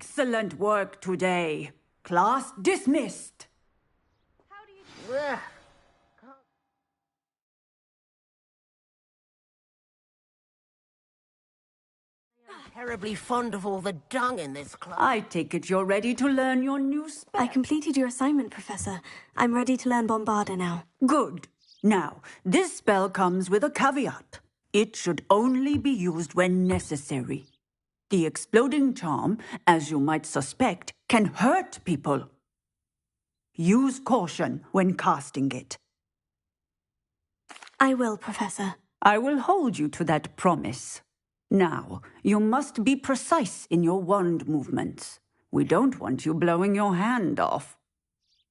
Excellent work today. Class dismissed. Terribly fond of all the dung in this class. I take it you're ready to learn your new spell. I completed your assignment, Professor. I'm ready to learn Bombarda now. Good. Now, this spell comes with a caveat. It should only be used when necessary. The exploding charm, as you might suspect, can hurt people. Use caution when casting it. I will, Professor. I will hold you to that promise. Now, you must be precise in your wand movements. We don't want you blowing your hand off.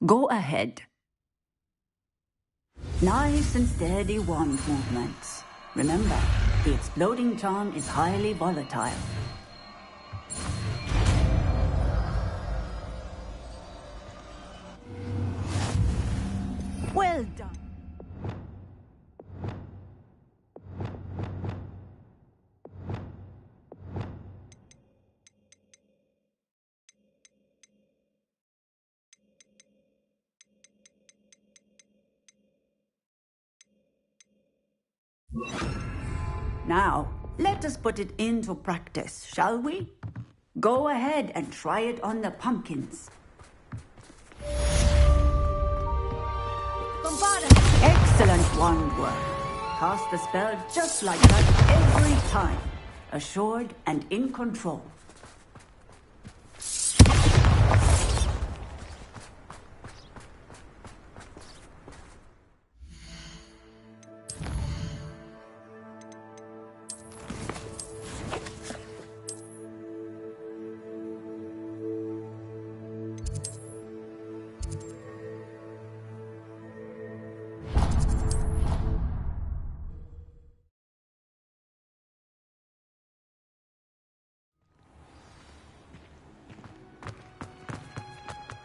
Go ahead. Nice and steady wand movements. Remember, the exploding charm is highly volatile. Well done. Now, let us put it into practice, shall we? Go ahead and try it on the pumpkins. Bombarda! Excellent wand work. Cast the spell just like that every time. Assured and in control.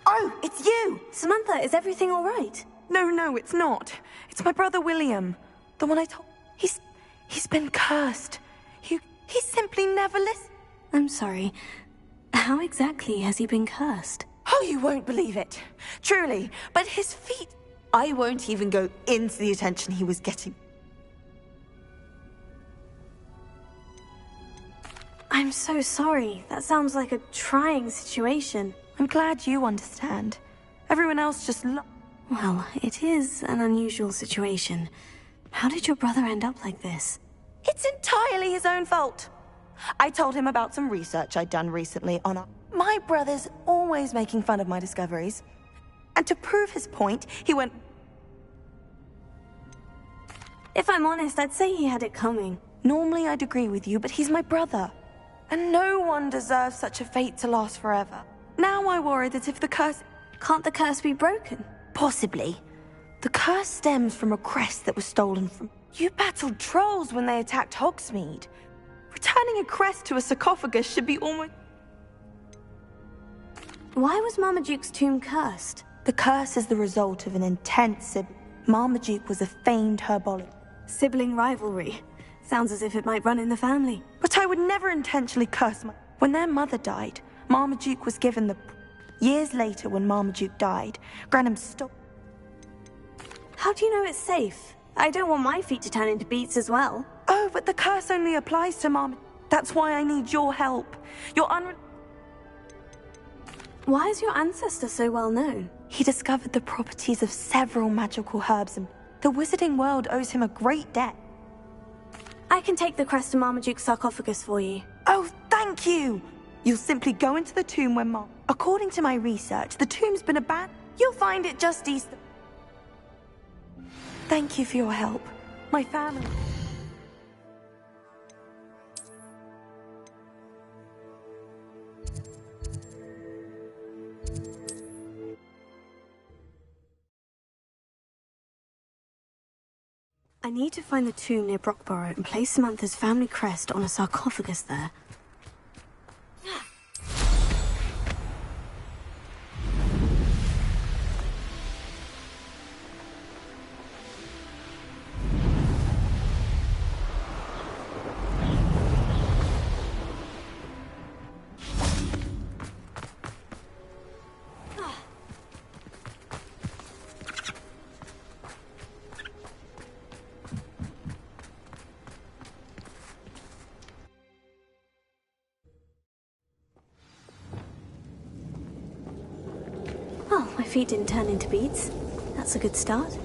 Oh, it's you! Samantha, is everything all right? No, it's not. It's my brother William. The one I told... He's been cursed. He simply never listens. I'm sorry. How exactly has he been cursed? Oh, you won't believe it. Truly. But his feet... I won't even go into the attention he was getting. I'm so sorry. That sounds like a trying situation. I'm glad you understand. Everyone else just Well, it is an unusual situation. How did your brother end up like this? It's entirely his own fault. I told him about some research I'd done recently on my brother's always making fun of my discoveries. And to prove his point, he went... If I'm honest, I'd say he had it coming. Normally I'd agree with you, but he's my brother. And no one deserves such a fate to last forever. Now I worry that if the curse... Can't the curse be broken? Possibly. The curse stems from a crest that was stolen from... You battled trolls when they attacked Hogsmeade. Returning a crest to a sarcophagus should be almost... Why was Marmaduke's tomb cursed? The curse is the result of an intense... Marmaduke was a famed herbologist. Sibling rivalry. Sounds as if it might run in the family. But I would never intentionally curse my... When their mother died, Marmaduke was given the... Years later, when Marmaduke died, Granham stopped... How do you know it's safe? I don't want my feet to turn into beets as well. Oh, but the curse only applies to Marmaduke. That's why I need your help. Why is your ancestor so well known? He discovered the properties of several magical herbs, and the wizarding world owes him a great debt. I can take the crest to Marmaduke's sarcophagus for you. Oh, thank you! You'll simply go into the tomb when According to my research, the tomb's been abandoned. You'll find it just east of... Thank you for your help. My family... I need to find the tomb near Brockborough and place Samantha's family crest on a sarcophagus there. My feet didn't turn into beads. That's a good start.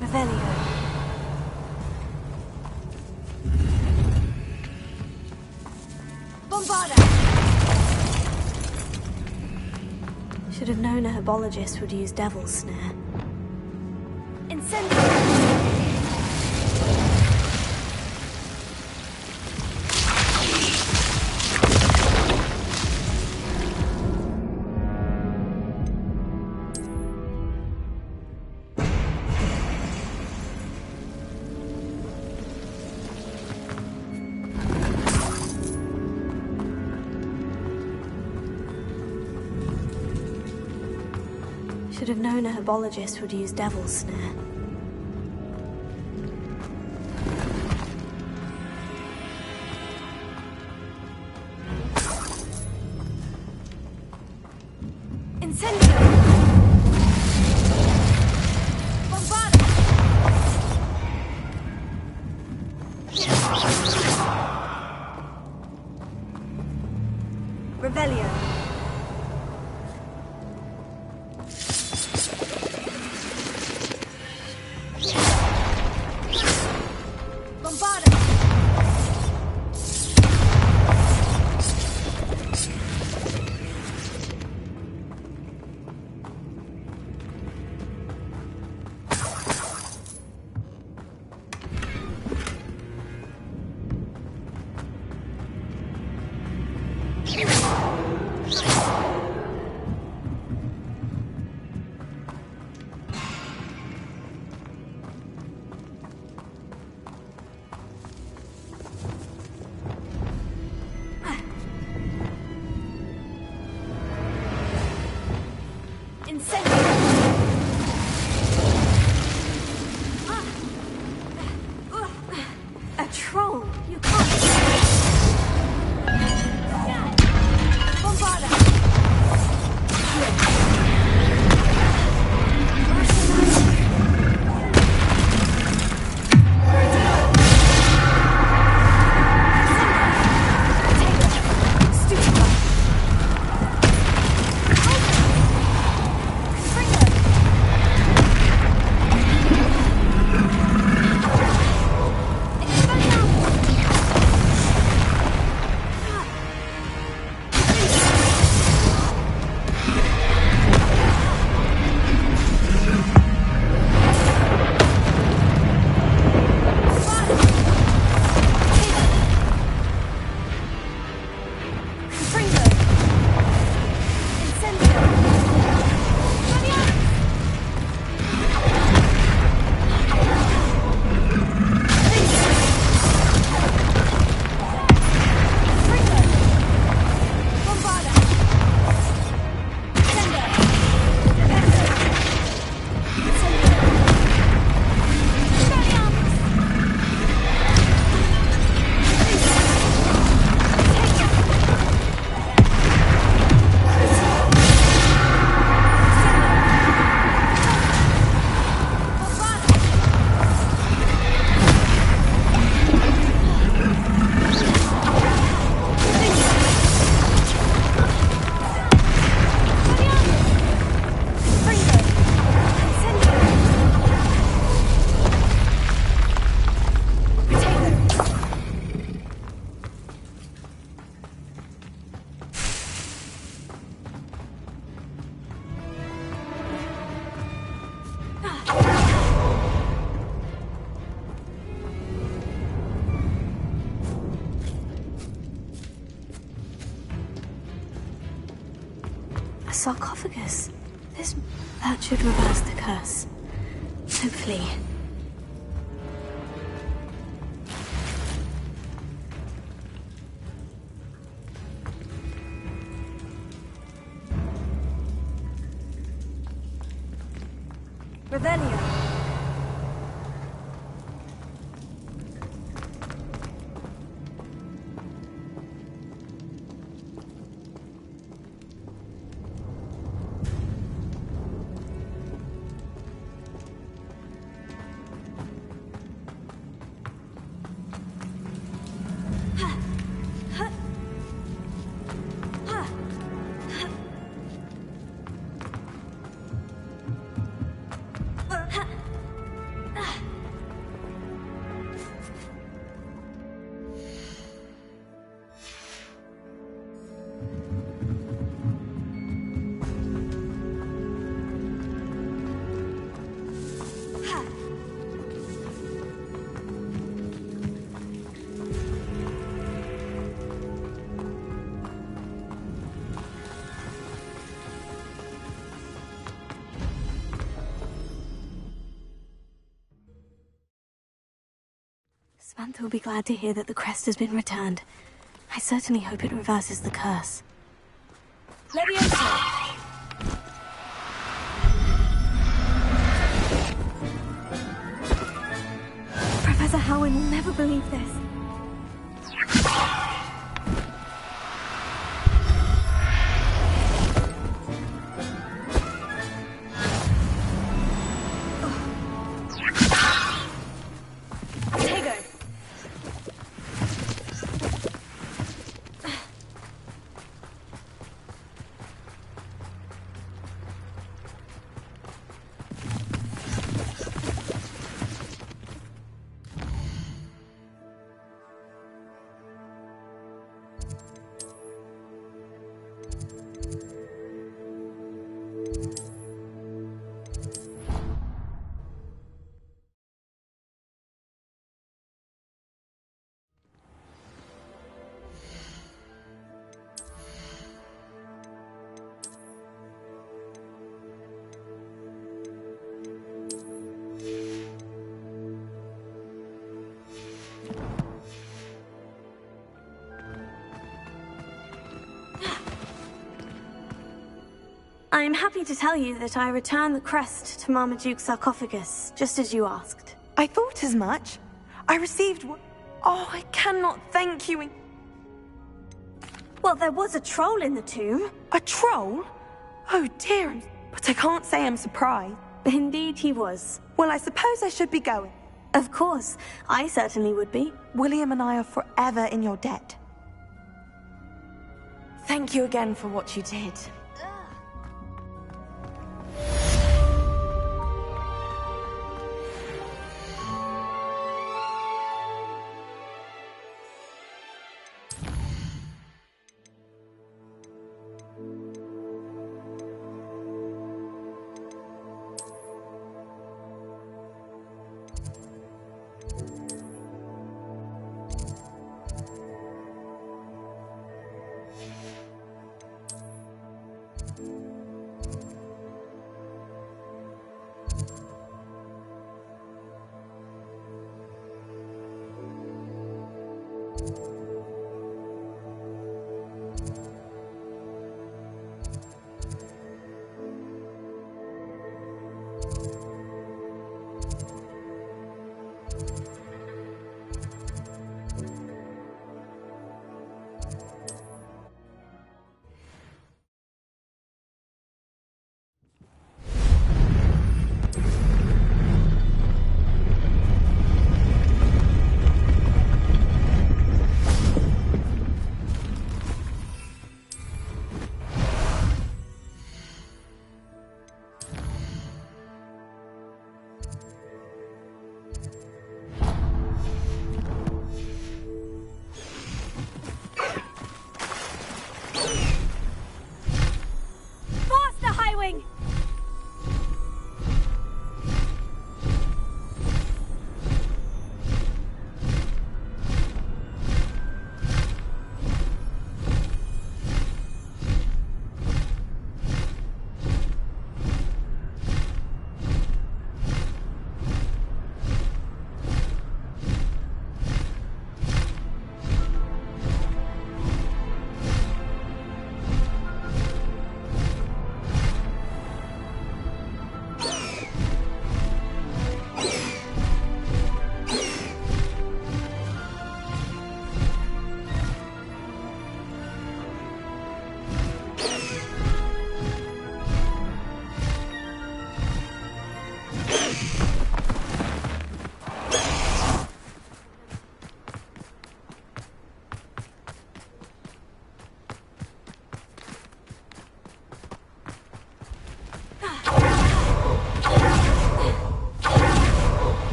Revelio. Bombarda! Should have known a herbologist would use Devil's Snare. Incendio! Should have known a herbologist would use Devil's Snare. Incendio! Bombarda! Revelio. Bombarda! A troll! You can't... Bombarda! A sarcophagus. That should reverse the curse. Hopefully. Revelio! Samantha will be glad to hear that the crest has been returned. I certainly hope it reverses the curse. Leviosa! Professor Howard will never believe this. I'm happy to tell you that I returned the crest to Marmaduke's sarcophagus, just as you asked. I thought as much. I received... Oh, I cannot thank you. Well, there was a troll in the tomb. A troll? Oh dear, but I can't say I'm surprised. Indeed he was. Well, I suppose I should be going. Of course, I certainly would be. William and I are forever in your debt. Thank you again for what you did.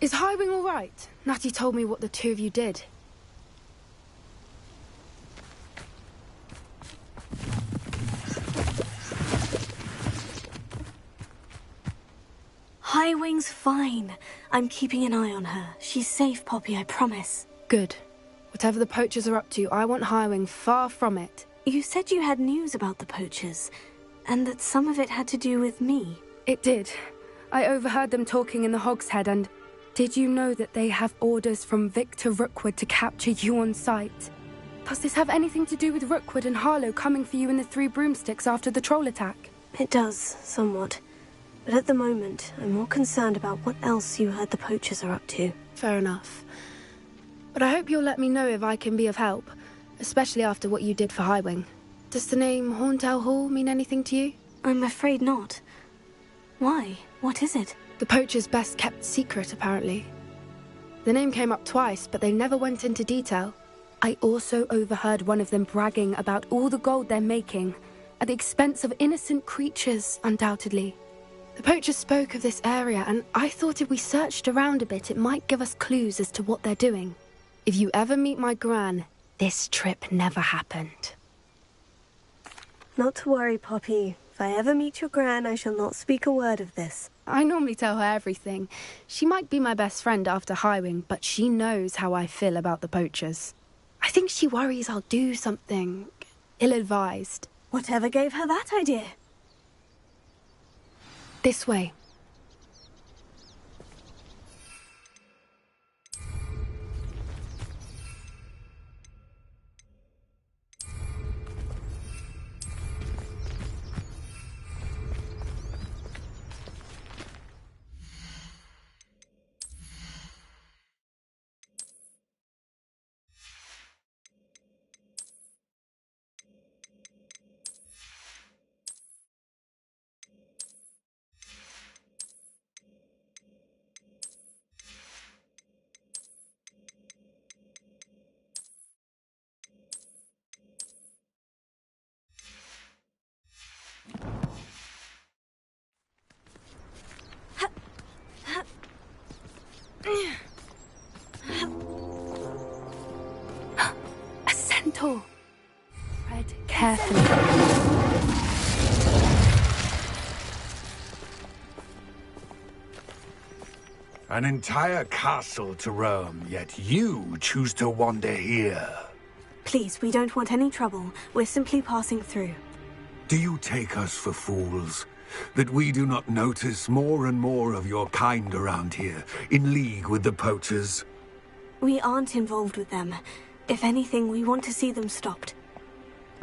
Is Highwing all right? Natty told me what the two of you did. Highwing's fine. I'm keeping an eye on her. She's safe, Poppy, I promise. Good. Whatever the poachers are up to, I want Highwing far from it. You said you had news about the poachers, and that some of it had to do with me. It did. I overheard them talking in the Hogshead, and did you know that they have orders from Victor Rookwood to capture you on sight? Does this have anything to do with Rookwood and Harlow coming for you in the Three Broomsticks after the troll attack? It does, somewhat. But at the moment, I'm more concerned about what else you heard the poachers are up to. Fair enough. But I hope you'll let me know if I can be of help, especially after what you did for Highwing. Does the name Horndale Hall mean anything to you? I'm afraid not. Why? What is it? The poachers' best kept secret, apparently. The name came up twice, but they never went into detail. I also overheard one of them bragging about all the gold they're making, at the expense of innocent creatures, undoubtedly. The poachers spoke of this area, and I thought if we searched around a bit, it might give us clues as to what they're doing. If you ever meet my gran, this trip never happened. Not to worry, Poppy. If I ever meet your gran, I shall not speak a word of this. I normally tell her everything. She might be my best friend after Highwing, but she knows how I feel about the poachers. I think she worries I'll do something ill-advised. Whatever gave her that idea? This way. A centaur. Tread carefully. An entire castle to roam, yet you choose to wander here. Please, we don't want any trouble. We're simply passing through. Do you take us for fools? That we do not notice more and more of your kind around here, in league with the poachers? We aren't involved with them. If anything, we want to see them stopped.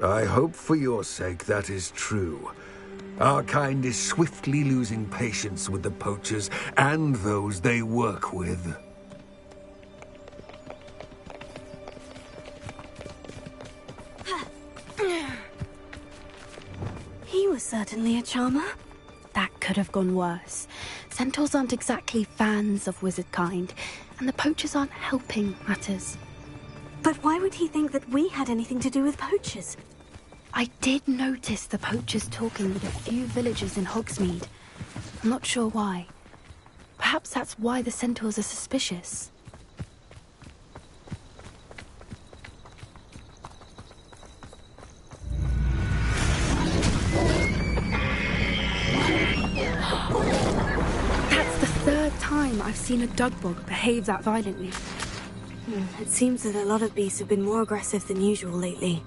I hope for your sake that is true. Our kind is swiftly losing patience with the poachers and those they work with. He was certainly a charmer. That could have gone worse. Centaurs aren't exactly fans of wizard kind, and the poachers aren't helping matters. But why would he think that we had anything to do with poachers? I did notice the poachers talking with a few villagers in Hogsmeade. I'm not sure why. Perhaps that's why the centaurs are suspicious. That's the third time I've seen a dugbog behave that violently. It seems that a lot of beasts have been more aggressive than usual lately.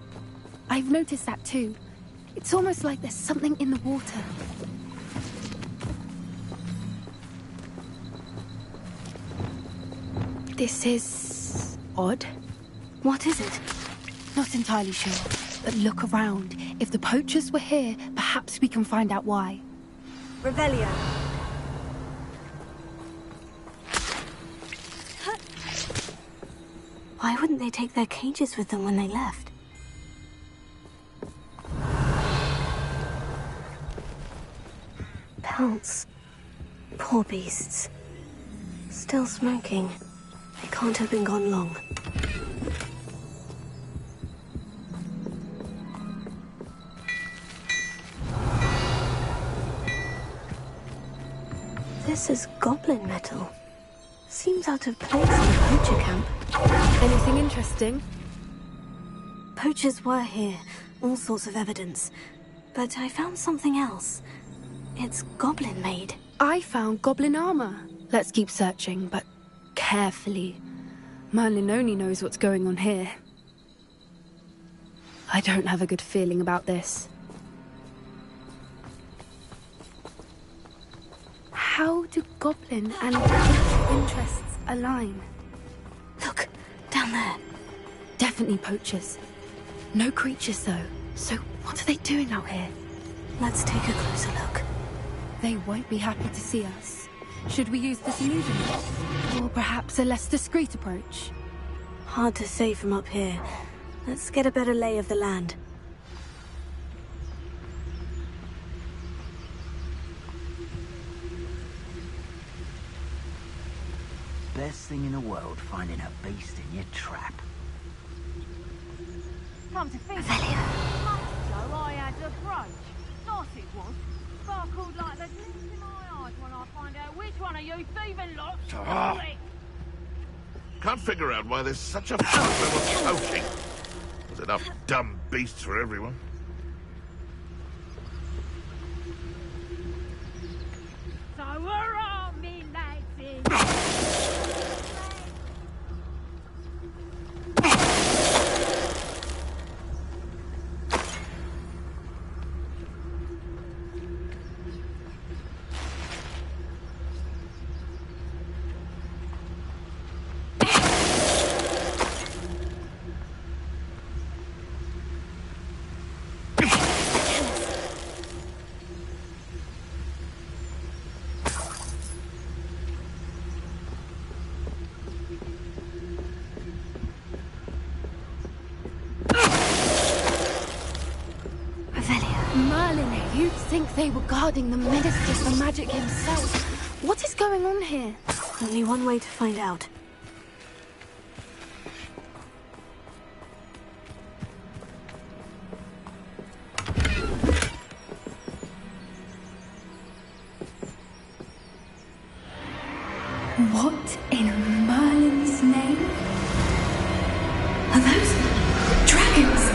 I've noticed that too. It's almost like there's something in the water. This is odd. What is it? Not entirely sure, but look around. If the poachers were here, perhaps we can find out why. Revelio. Why wouldn't they take their cages with them when they left? Pelts. Poor beasts. Still smoking. They can't have been gone long. This is goblin metal. Seems out of place in a poacher camp. Anything interesting? Poachers were here. All sorts of evidence. But I found something else. It's goblin-made. I found goblin armor. Let's keep searching, but carefully. Merlin only knows what's going on here. I don't have a good feeling about this. How do goblin and witch interests align? Look, down there. Definitely poachers. No creatures, though. So what are they doing out here? Let's take a closer look. They won't be happy to see us. Should we use this illusionist? Or perhaps a less discreet approach? Hard to say from up here. Let's get a better lay of the land. Best thing in the world, finding a beast in your trap. Come to think Avelia. months ago I had a brooch. Nice it was. Sparkled like the glint in my eyes when I find out which one of you thieving lots stole it. Can't figure out why there's such a problem of poaching. There's enough dumb beasts for everyone. So hurrah, me lads! Merlin, you'd think they were guarding the Minister for Magic himself. What is going on here? Only one way to find out. What in Merlin's name? Are those dragons?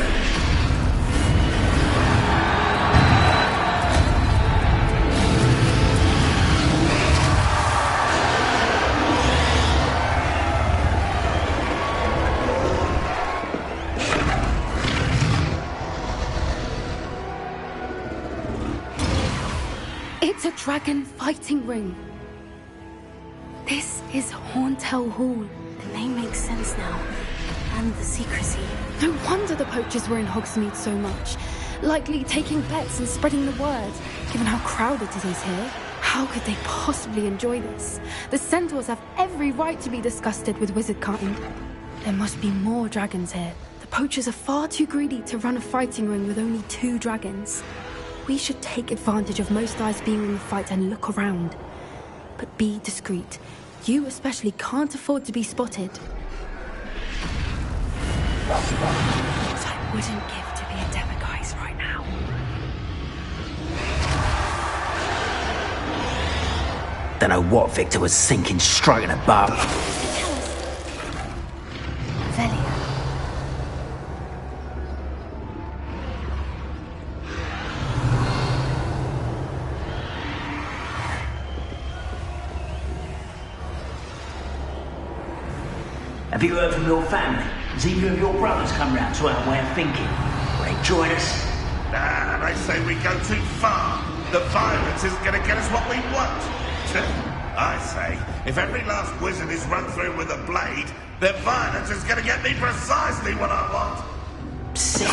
It's a dragon fighting ring. This is Horntail Hall. The name makes sense now. And the secrecy. No wonder the poachers were in Hogsmeade so much. Likely taking bets and spreading the word, given how crowded it is here. How could they possibly enjoy this? The centaurs have every right to be disgusted with wizardkind. There must be more dragons here. The poachers are far too greedy to run a fighting ring with only 2 dragons. We should take advantage of most eyes being in the fight and look around. But be discreet. You especially can't afford to be spotted. What I wouldn't give to be a demiguise right now. Don't know what Victor was thinking, stroking a bow. Avelia. Have you heard from your family? Has either of your brothers come round to our way of thinking? Will they join us? Nah, they say we go too far. The violence isn't going to get us what we want. I say, if every last wizard is run through with a blade, then violence is going to get me precisely what I want. Sick.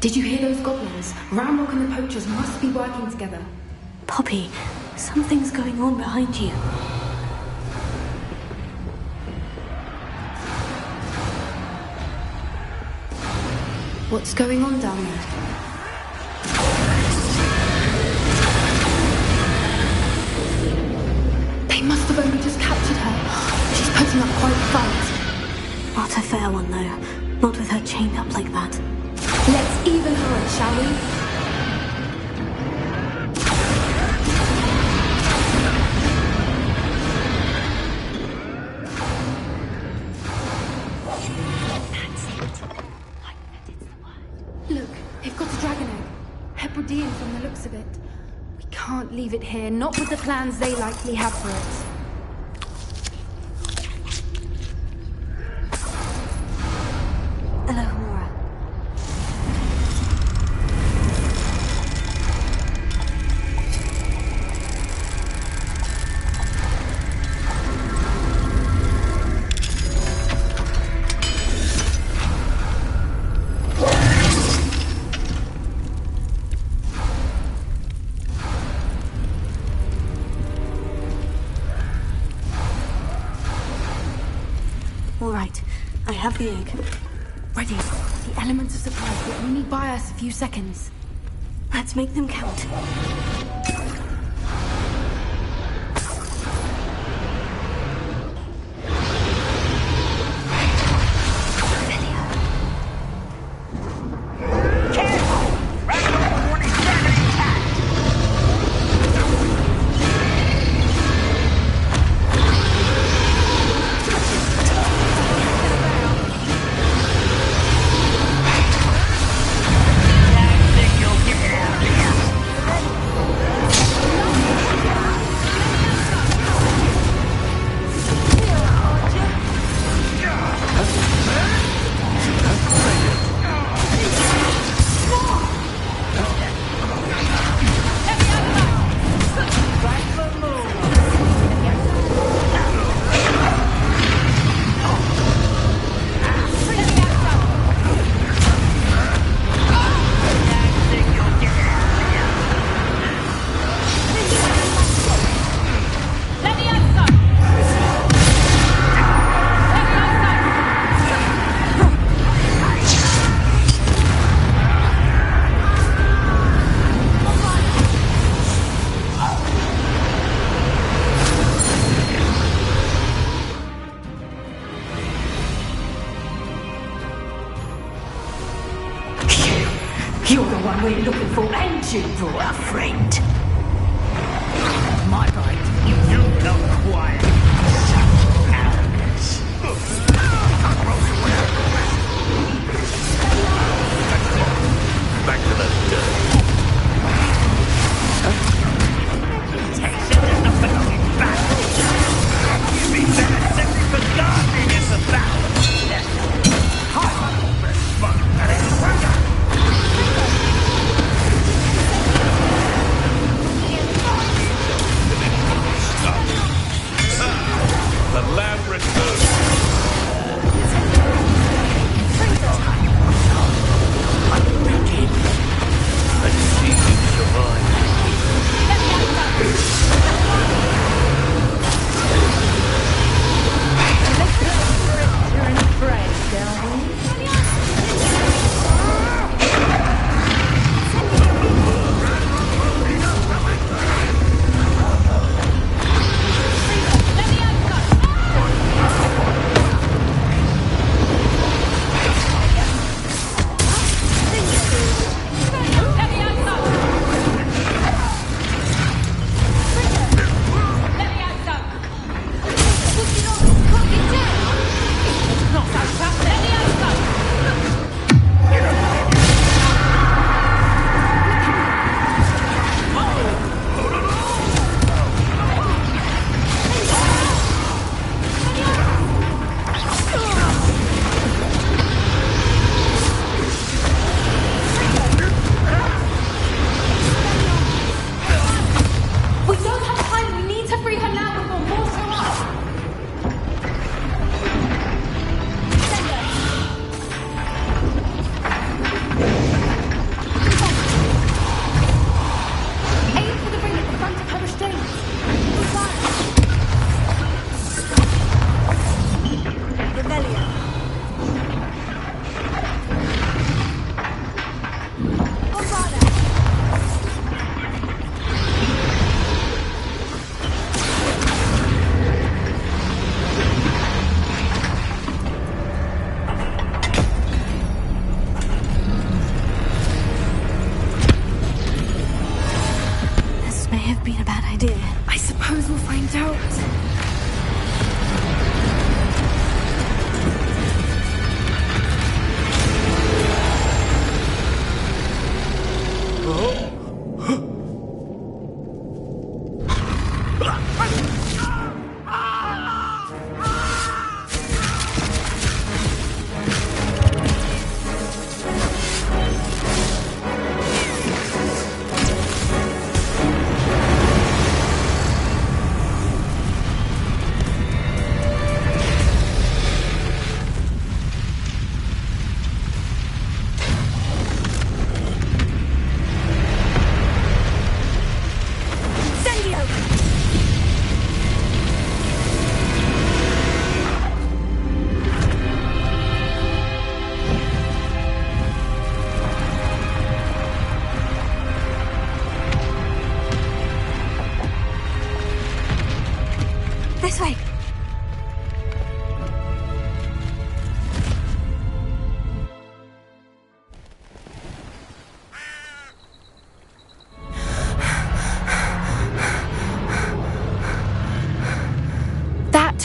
Did you hear those goblins? Ramrock and the poachers must be working together. Poppy, something's going on behind you. What's going on down there? They must have only just captured her. She's putting up quite a fight. Not a fair one, though. Not with her chained up like that. Let's even her, shall we? can't leave it here, not with the plans they likely have for it. Alohomora. All right, I have the egg. Ready. The elements are supplied, but we need buy us a few seconds. Let's make them count. You're the one we're looking for, ain't you, brother friend? My right, you don't quiet. Back to the dirt. The land returns. Let's see you survive.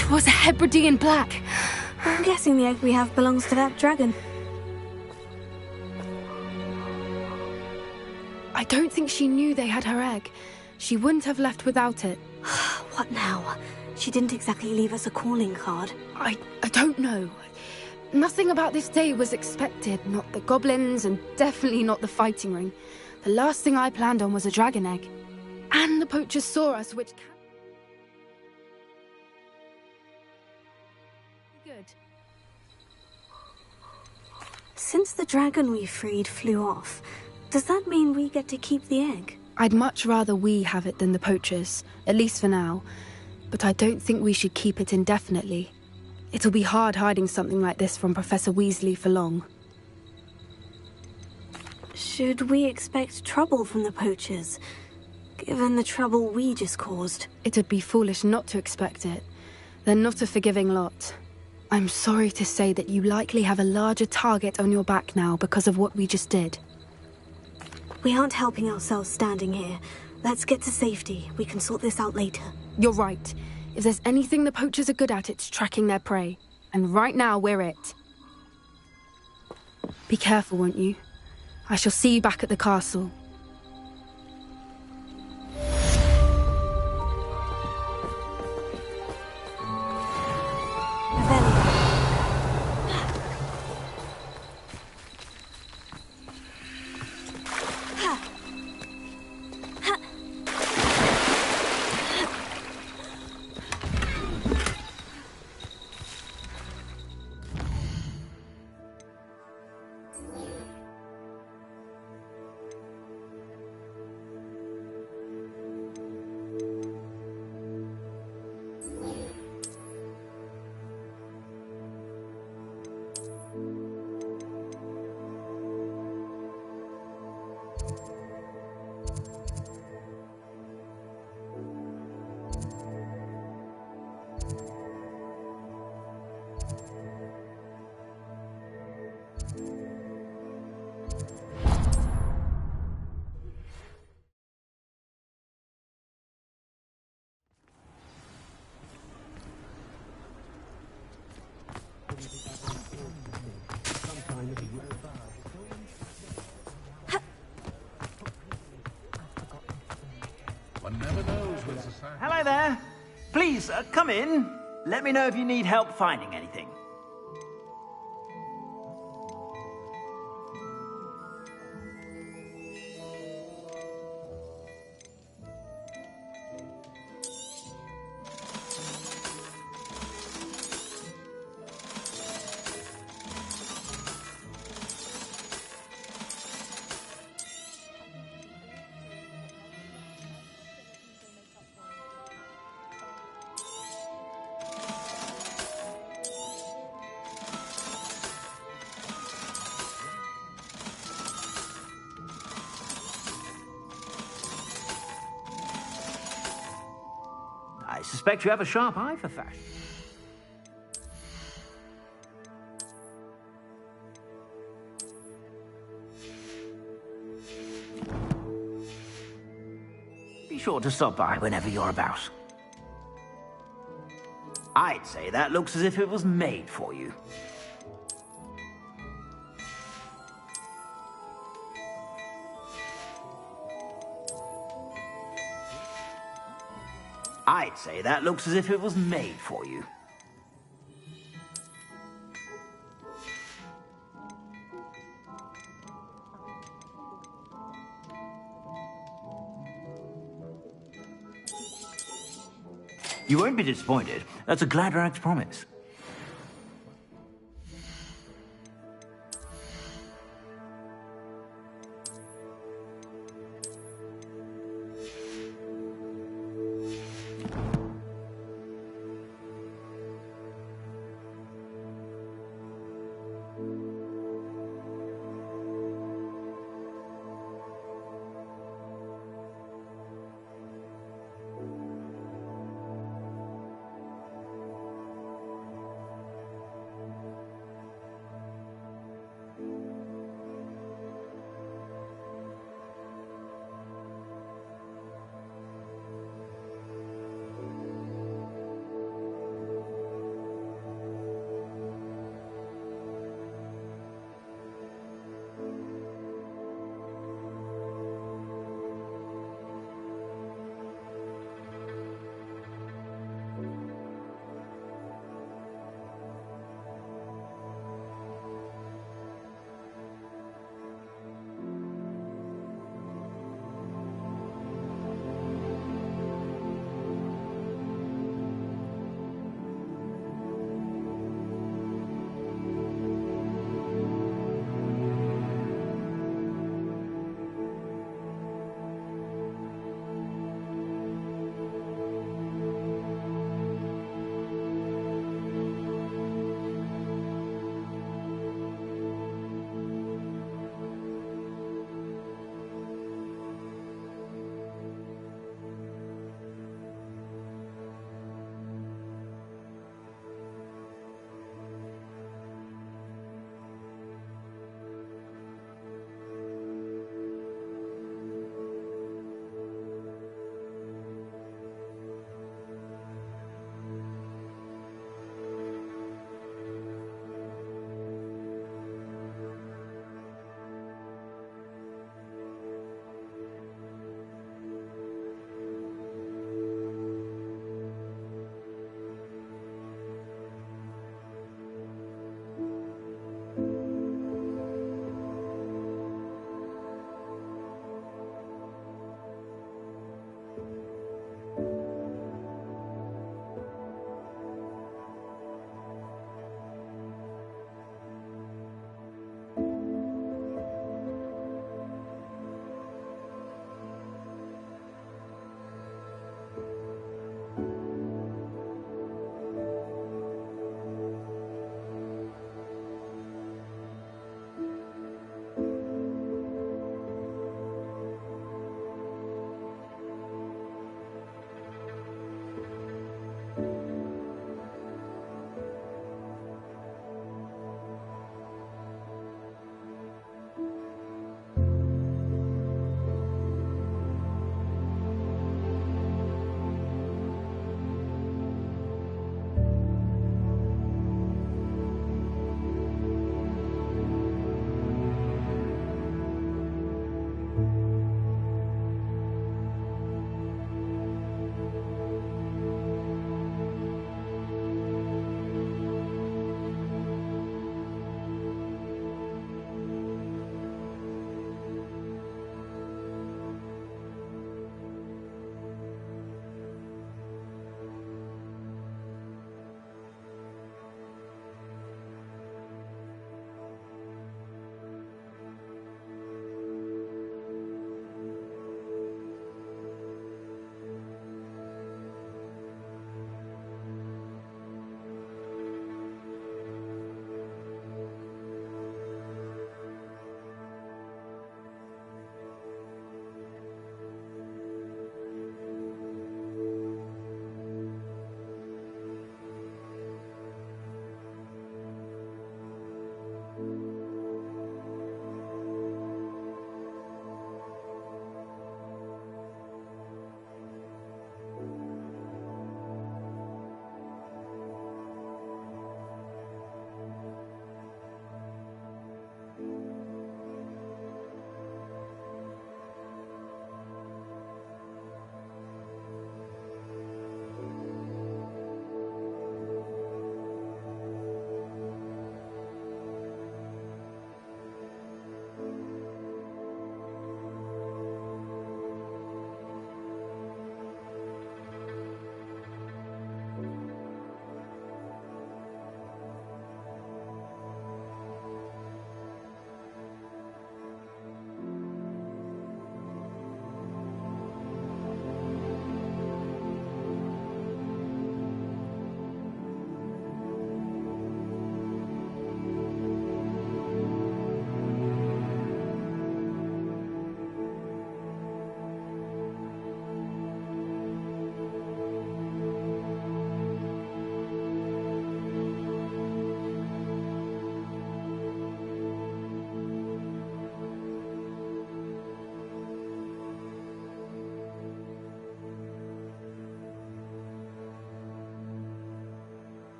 It was a Hebridean black. I'm guessing the egg we have belongs to that dragon. I don't think she knew they had her egg. She wouldn't have left without it. What now? She didn't exactly leave us a calling card. I don't know. Nothing about this day was expected. Not the goblins, and definitely not the fighting ring. The last thing I planned on was a dragon egg. And the poachers saw us, which... Good. Since the dragon we freed flew off, does that mean we get to keep the egg? I'd much rather we have it than the poachers, at least for now. But I don't think we should keep it indefinitely. It'll be hard hiding something like this from Professor Weasley for long. Should we expect trouble from the poachers, given the trouble we just caused? It'd be foolish not to expect it. They're not a forgiving lot. I'm sorry to say that you likely have a larger target on your back now because of what we just did. We aren't helping ourselves standing here. Let's get to safety. We can sort this out later. You're right. If there's anything the poachers are good at, it's tracking their prey. And right now, we're it. Be careful, won't you? I shall see you back at the castle. Hello there. Please, come in. Let me know if you need help finding anything. I suspect you have a sharp eye for fashion. Be sure to stop by whenever you're about. I'd say that looks as if it was made for you. I'd say that looks as if it was made for you. You won't be disappointed. That's a Gladrag's promise.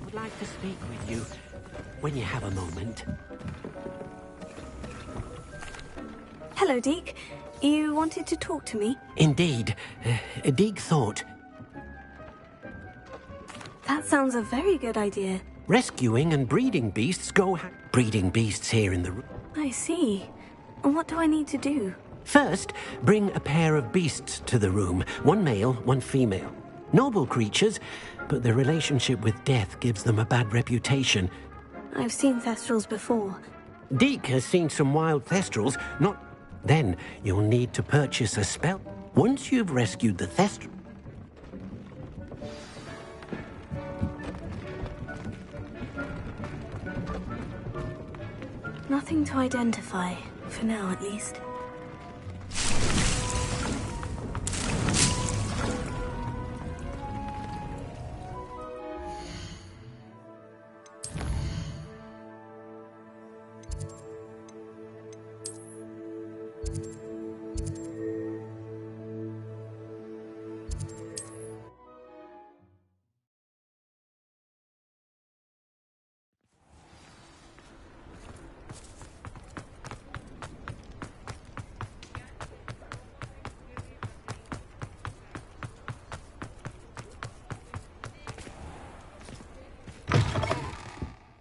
Would like to speak with you when you have a moment. Hello, Deke. You wanted to talk to me? Indeed. Deke thought That sounds a very good idea. rescuing and breeding beasts go breeding beasts here in the room. I see. And what do I need to do? First, bring a pair of beasts to the room. One male, one female. Noble creatures, but their relationship with death gives them a bad reputation. I've seen Thestrals before. Deke has seen some wild Thestrals, not... Then you'll need to purchase a spell. Once you've rescued the Thestral... Nothing to identify, for now at least.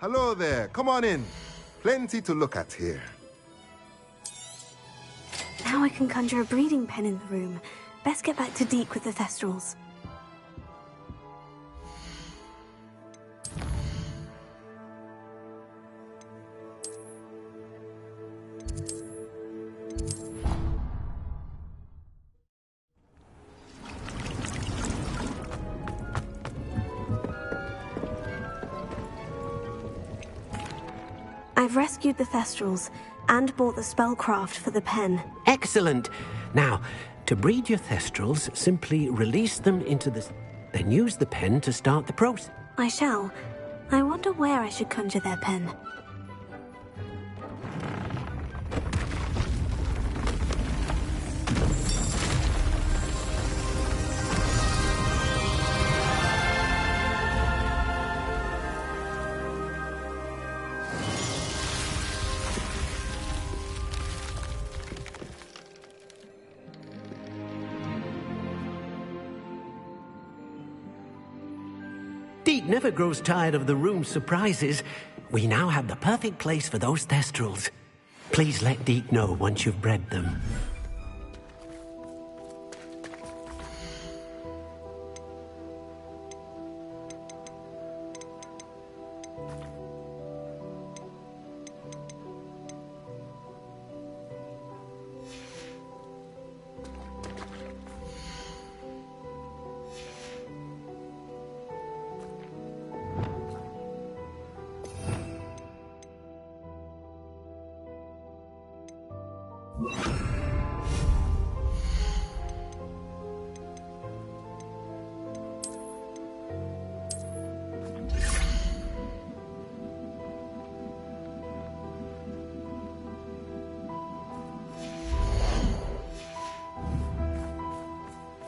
Hello there, come on in. Plenty to look at here. Now I can conjure a breeding pen in the room. Best get back to Deke with the Thestrals. I've rescued the Thestrals and bought the spellcraft for the pen. Excellent! Now, to breed your Thestrals, simply release them into the... Then use the pen to start the process. I shall. I wonder where I should conjure their pen. Deke never grows tired of the room's surprises. We now have the perfect place for those Thestrals. Please let Deke know once you've bred them.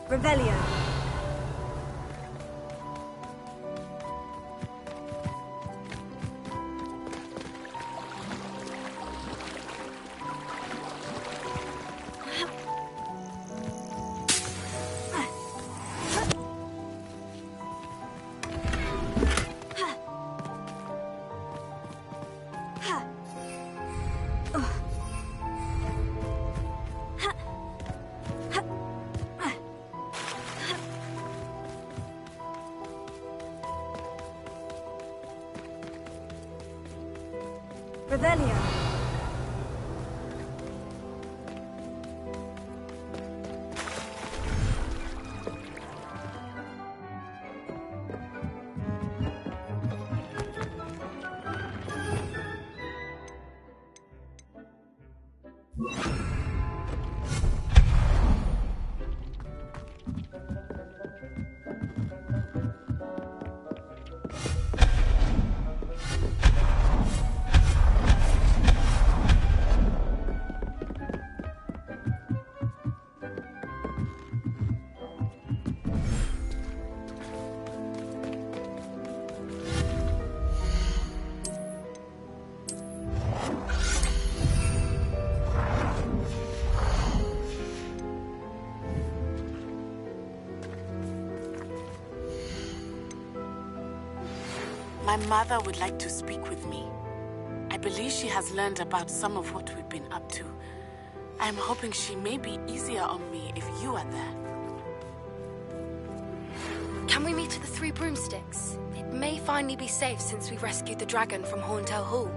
Revelio. Revelio. My mother would like to speak with me. I believe she has learned about some of what we've been up to. I am hoping she may be easier on me if you are there. Can we meet at the Three Broomsticks? It may finally be safe since we rescued the dragon from Horntail Hall.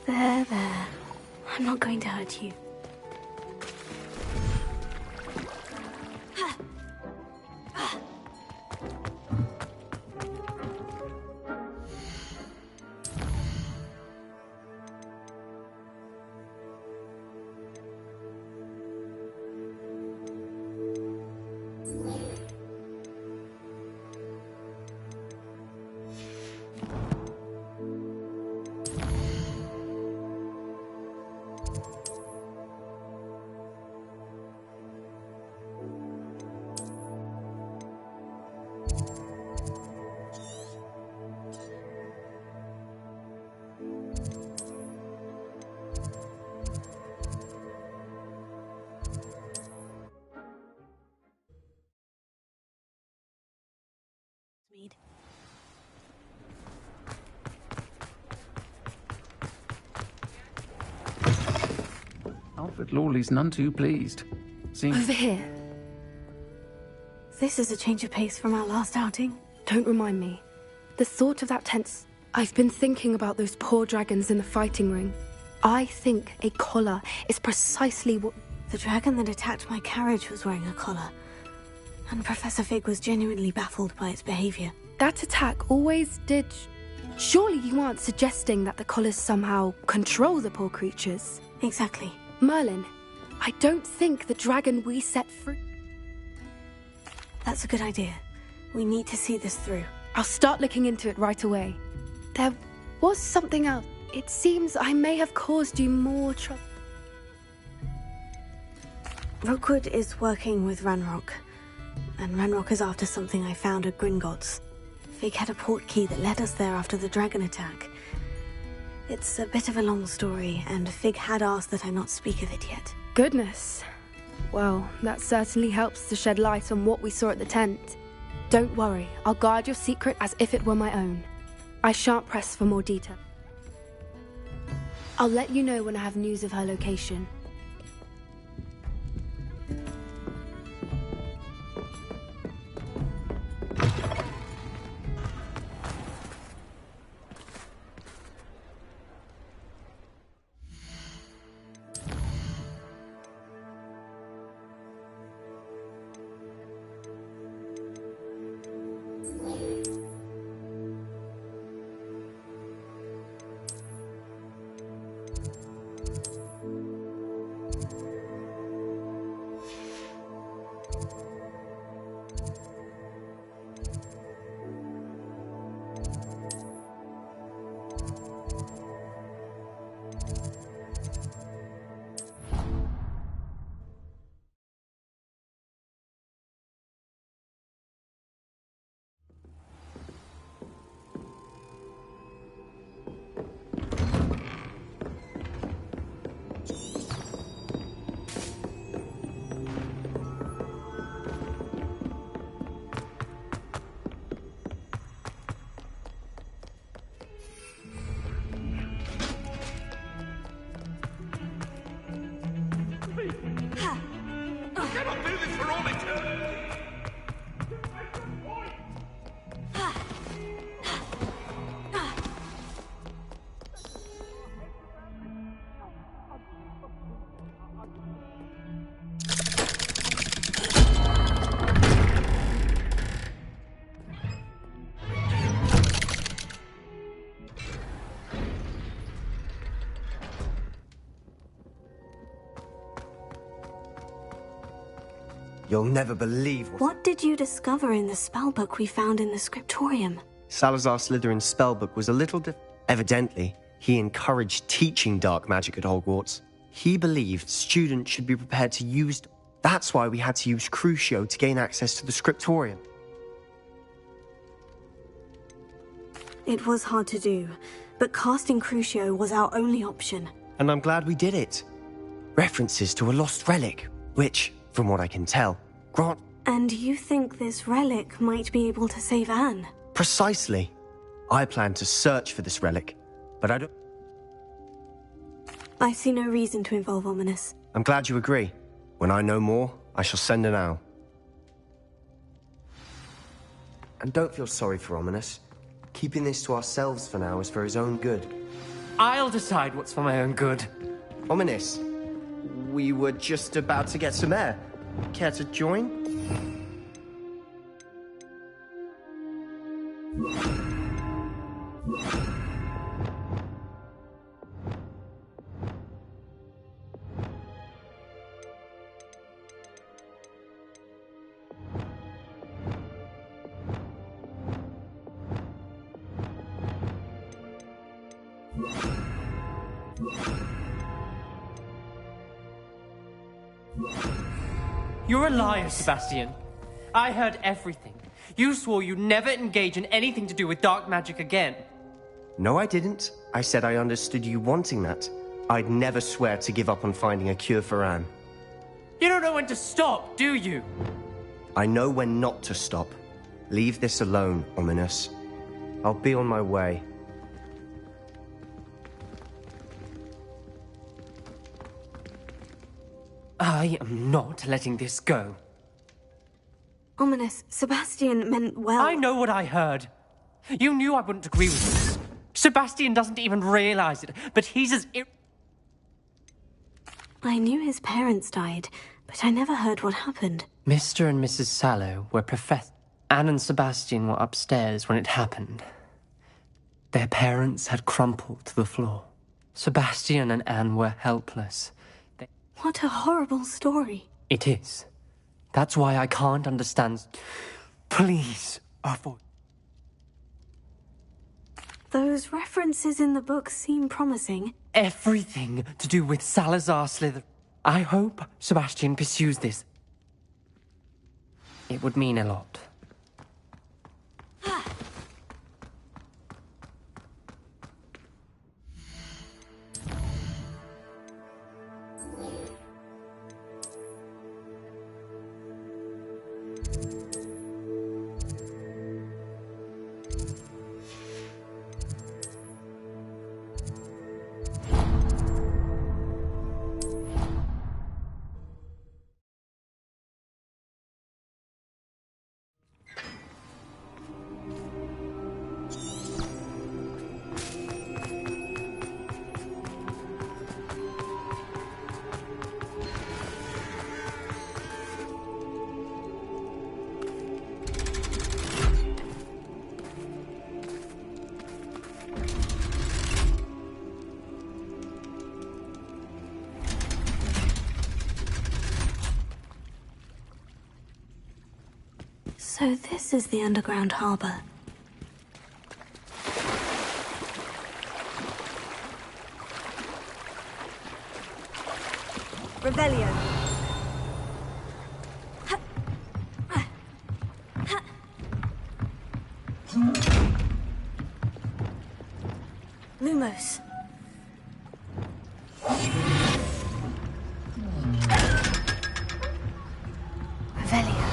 There. I'm not going to hurt you. Alfred Lawley's none too pleased. Over here. This is a change of pace from our last outing. Don't remind me. The thought of that tense... I've been thinking about those poor dragons in the fighting ring. I think a collar is precisely what... The dragon that attacked my carriage was wearing a collar. And Professor Fig was genuinely baffled by its behavior. That attack always did... Surely you aren't suggesting that the collars somehow control the poor creatures? Exactly. Merlin, I don't think the dragon we set free... That's a good idea. We need to see this through. I'll start looking into it right away. There was something else. It seems I may have caused you more trouble. Rookwood is working with Ranrock, and Ranrock is after something I found at Gringotts. Fig had a port key that led us there after the dragon attack. It's a bit of a long story, and Fig had asked that I not speak of it yet. Goodness. Well, that certainly helps to shed light on what we saw at the tent. Don't worry, I'll guard your secret as if it were my own. I shan't press for more detail. I'll let you know when I have news of her location. You'll never believe What did you discover in the spellbook we found in the scriptorium? Salazar Slytherin's spellbook was a little Evidently, he encouraged teaching dark magic at Hogwarts. He believed students should be prepared to use... That's why we had to use Crucio to gain access to the scriptorium. It was hard to do, but casting Crucio was our only option. And I'm glad we did it. References to a lost relic, which, from what I can tell, grant... And you think this relic might be able to save Anne? Precisely. I plan to search for this relic, but I don't... I see no reason to involve Ominous. I'm glad you agree. When I know more, I shall send an owl. And don't feel sorry for Ominous. Keeping this to ourselves for now is for his own good. I'll decide what's for my own good. Ominous, we were just about to get some air. Care to join? You're a liar, Sebastian. I heard everything. You swore you'd never engage in anything to do with dark magic again. No, I didn't. I said I understood you wanting that. I'd never swear to give up on finding a cure for Anne. You don't know when to stop, do you? I know when not to stop. Leave this alone, Ominous. I'll be on my way. I am not letting this go. Ominous, Sebastian meant well. I know what I heard. You knew I wouldn't agree with you. Sebastian doesn't even realize it, but he's as... I knew his parents died, but I never heard what happened. Mr. and Mrs. Sallow were Anne and Sebastian were upstairs when it happened. Their parents had crumpled to the floor. Sebastian and Anne were helpless. What a horrible story. It is. That's why I can't understand. Please, avoid. Those references in the book seem promising. Everything to do with Salazar Slytherin. I hope Sebastian pursues this. It would mean a lot. So this is the underground harbor. Revelio. Lumos. Revelio.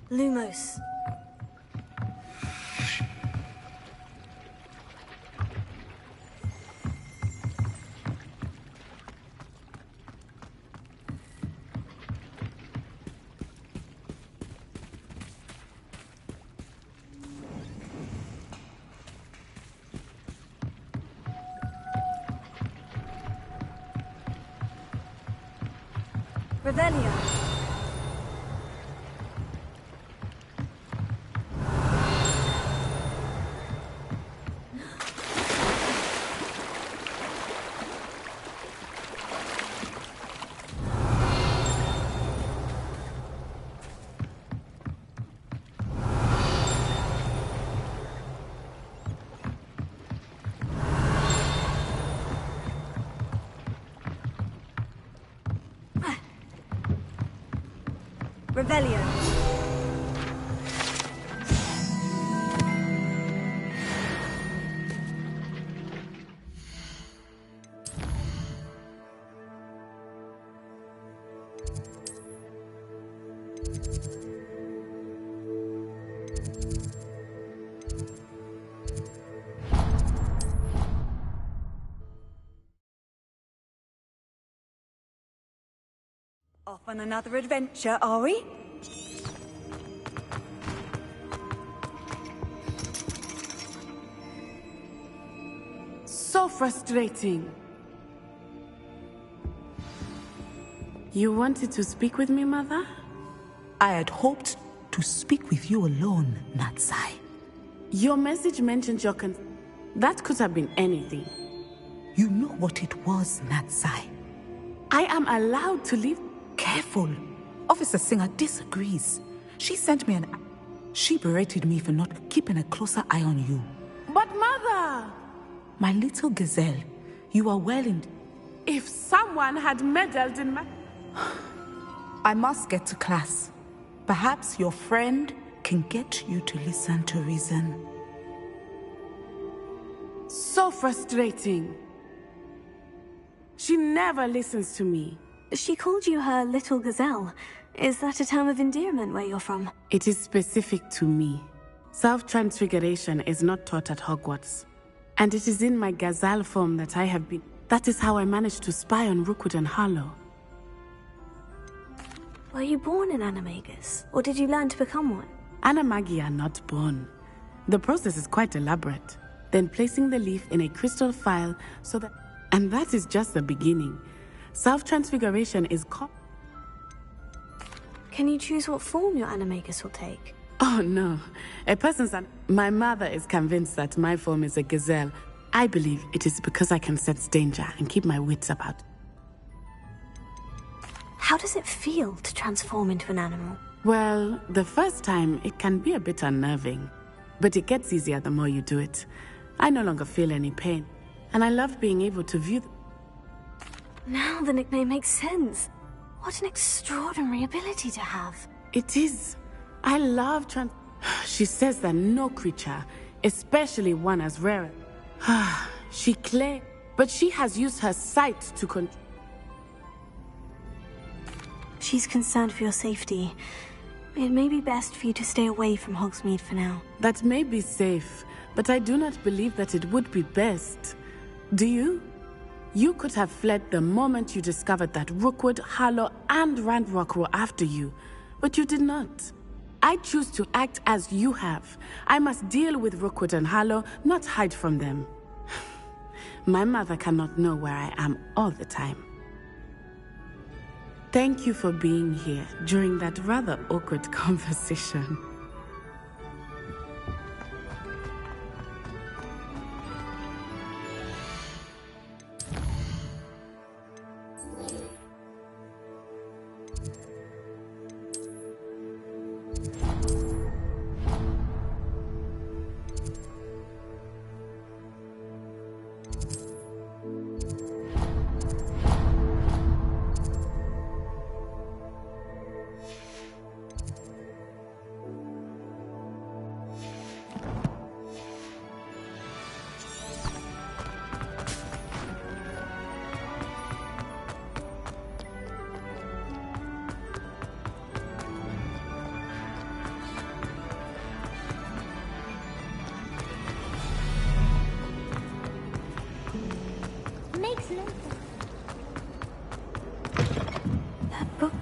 Lumos. Revelio. Revelio. Off on another adventure, are we? So frustrating. You wanted to speak with me, Mother? I had hoped to speak with you alone, Natsai. Your message mentioned your That could have been anything. You know what it was, Natsai. I am allowed to leave. Careful. Officer Singer disagrees. She sent me She berated me for not keeping a closer eye on you. But Mother! My little gazelle, you are well in... If someone had meddled in my... I must get to class. Perhaps your friend can get you to listen to reason. So frustrating. She never listens to me. She called you her little gazelle. Is that a term of endearment where you're from? It is specific to me. Self-transfiguration is not taught at Hogwarts. And it is in my gazelle form that I have been... That is how I managed to spy on Rookwood and Harlow. Were you born an animagus, or did you learn to become one? Animagi are not born. The process is quite elaborate. Then placing the leaf in a crystal phial so that... And that is just the beginning. Self-transfiguration is Can you choose what form your animagus will take? Oh no. A person's... My mother is convinced that my form is a gazelle. I believe it is because I can sense danger and keep my wits about. How does it feel to transform into an animal? Well, the first time it can be a bit unnerving. But it gets easier the more you do it. I no longer feel any pain. And I love being able to view... Now the nickname makes sense. What an extraordinary ability to have. It is. I love She says that no creature, especially one as rare... She claims... But she has used her sight to control... She's concerned for your safety. It may be best for you to stay away from Hogsmeade for now. That may be safe, but I do not believe that it would be best. Do you? You could have fled the moment you discovered that Rookwood, Harlow, and Ranrock were after you, but you did not. I choose to act as you have. I must deal with Rookwood and Harlow, not hide from them. My mother cannot know where I am all the time. Thank you for being here during that rather awkward conversation.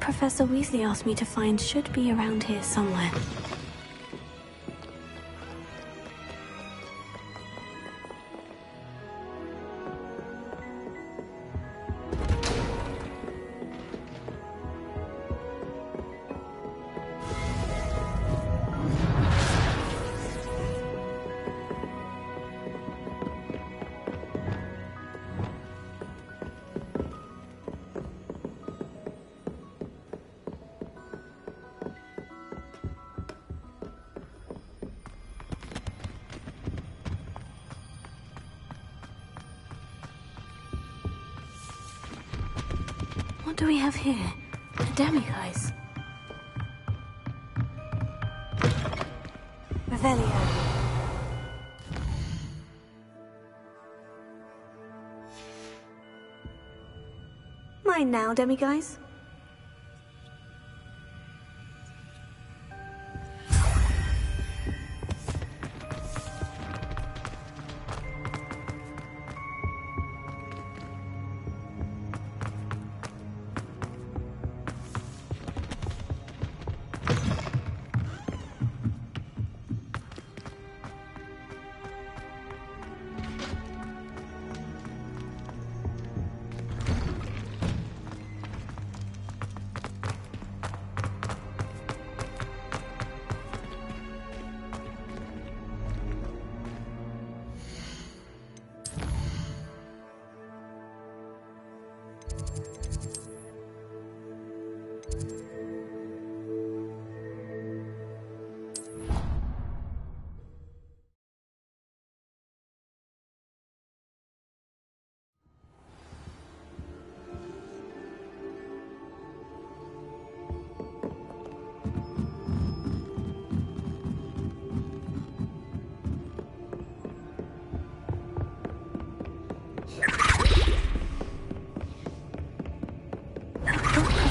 Professor Weasley asked me to find should be around here somewhere. What do we have here? A demiguise. Revelio. Mine now, demiguise.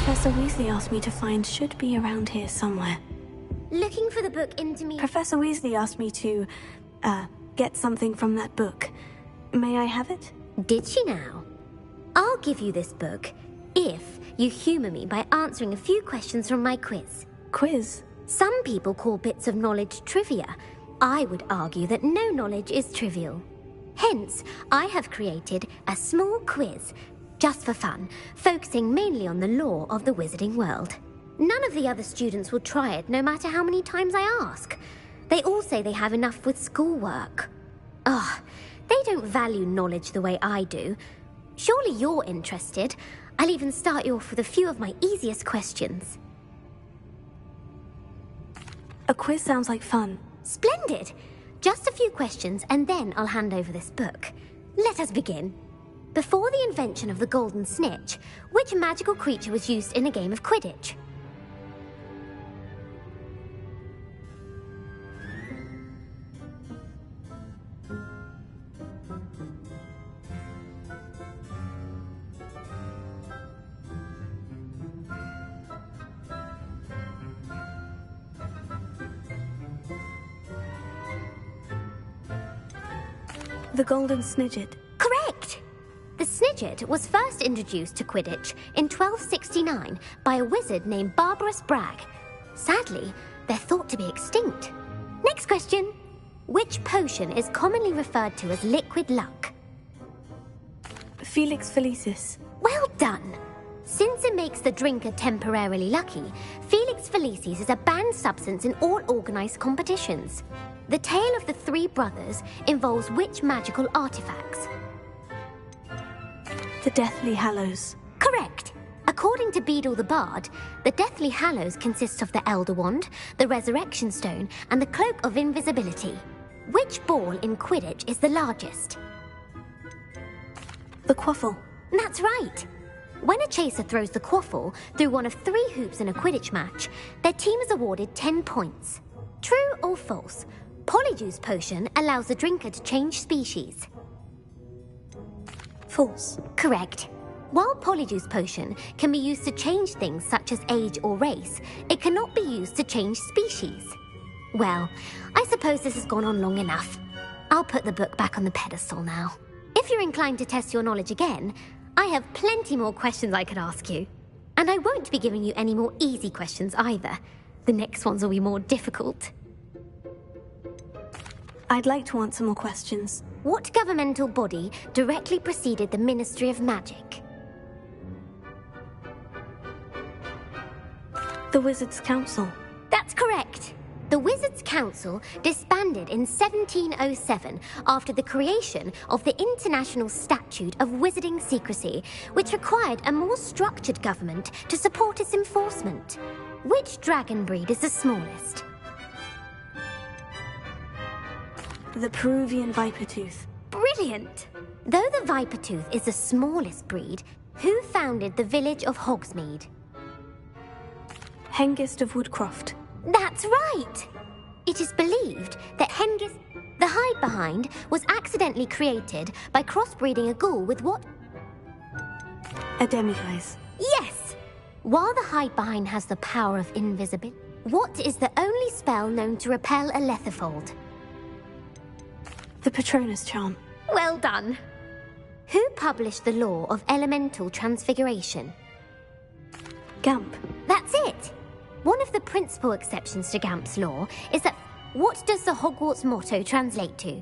Professor Weasley asked me to find should be around here somewhere. Looking for the book Professor Weasley asked me to, get something from that book. May I have it? Did she now? I'll give you this book if you humour me by answering a few questions from my quiz. Quiz? Some people call bits of knowledge trivia. I would argue that no knowledge is trivial. Hence, I have created a small quiz, just for fun, focusing mainly on the lore of the wizarding world. None of the other students will try it, no matter how many times I ask. They all say they have enough with schoolwork. Ugh, they don't value knowledge the way I do. Surely you're interested. I'll even start you off with a few of my easiest questions. A quiz sounds like fun. Splendid! Just a few questions, and then I'll hand over this book. Let us begin. Before the invention of the golden snitch, which magical creature was used in a game of Quidditch? The golden snidget. Correct! The snidget was first introduced to Quidditch in 1269 by a wizard named Barbarous Bragg. Sadly, they're thought to be extinct. Next question. Which potion is commonly referred to as liquid luck? Felix Felicis. Well done! Since it makes the drinker temporarily lucky, Felix Felicis is a banned substance in all organised competitions. The tale of the three brothers involves which magical artifacts? The Deathly Hallows. Correct! According to Beedle the Bard, the Deathly Hallows consists of the Elder Wand, the Resurrection Stone, and the Cloak of Invisibility. Which ball in Quidditch is the largest? The Quaffle. That's right! When a chaser throws the quaffle through one of 3 hoops in a Quidditch match, their team is awarded 10 points. True or false? Polyjuice Potion allows the drinker to change species. False. Correct. While Polyjuice Potion can be used to change things such as age or race, it cannot be used to change species. Well, I suppose this has gone on long enough. I'll put the book back on the pedestal now. If you're inclined to test your knowledge again, I have plenty more questions I could ask you. And I won't be giving you any more easy questions either. The next ones will be more difficult. I'd like to answer more questions. What governmental body directly preceded the Ministry of Magic? The Wizards' Council. That's correct. The Wizards' Council disbanded in 1707 after the creation of the International Statute of Wizarding Secrecy, which required a more structured government to support its enforcement. Which dragon breed is the smallest? The Peruvian Vipertooth. Brilliant! Though the Vipertooth is the smallest breed, who founded the village of Hogsmeade? Hengist of Woodcroft. That's right! It is believed that Hengist, the Hide-Behind, was accidentally created by crossbreeding a ghoul with what? A demiguise. Yes! While the Hide-Behind has the power of invisibility, what is the only spell known to repel a Letherfold? The Patronus Charm. Well done! Who published the law of elemental transfiguration? Gamp. That's it! One of the principal exceptions to Gamp's law is that what does the Hogwarts motto translate to?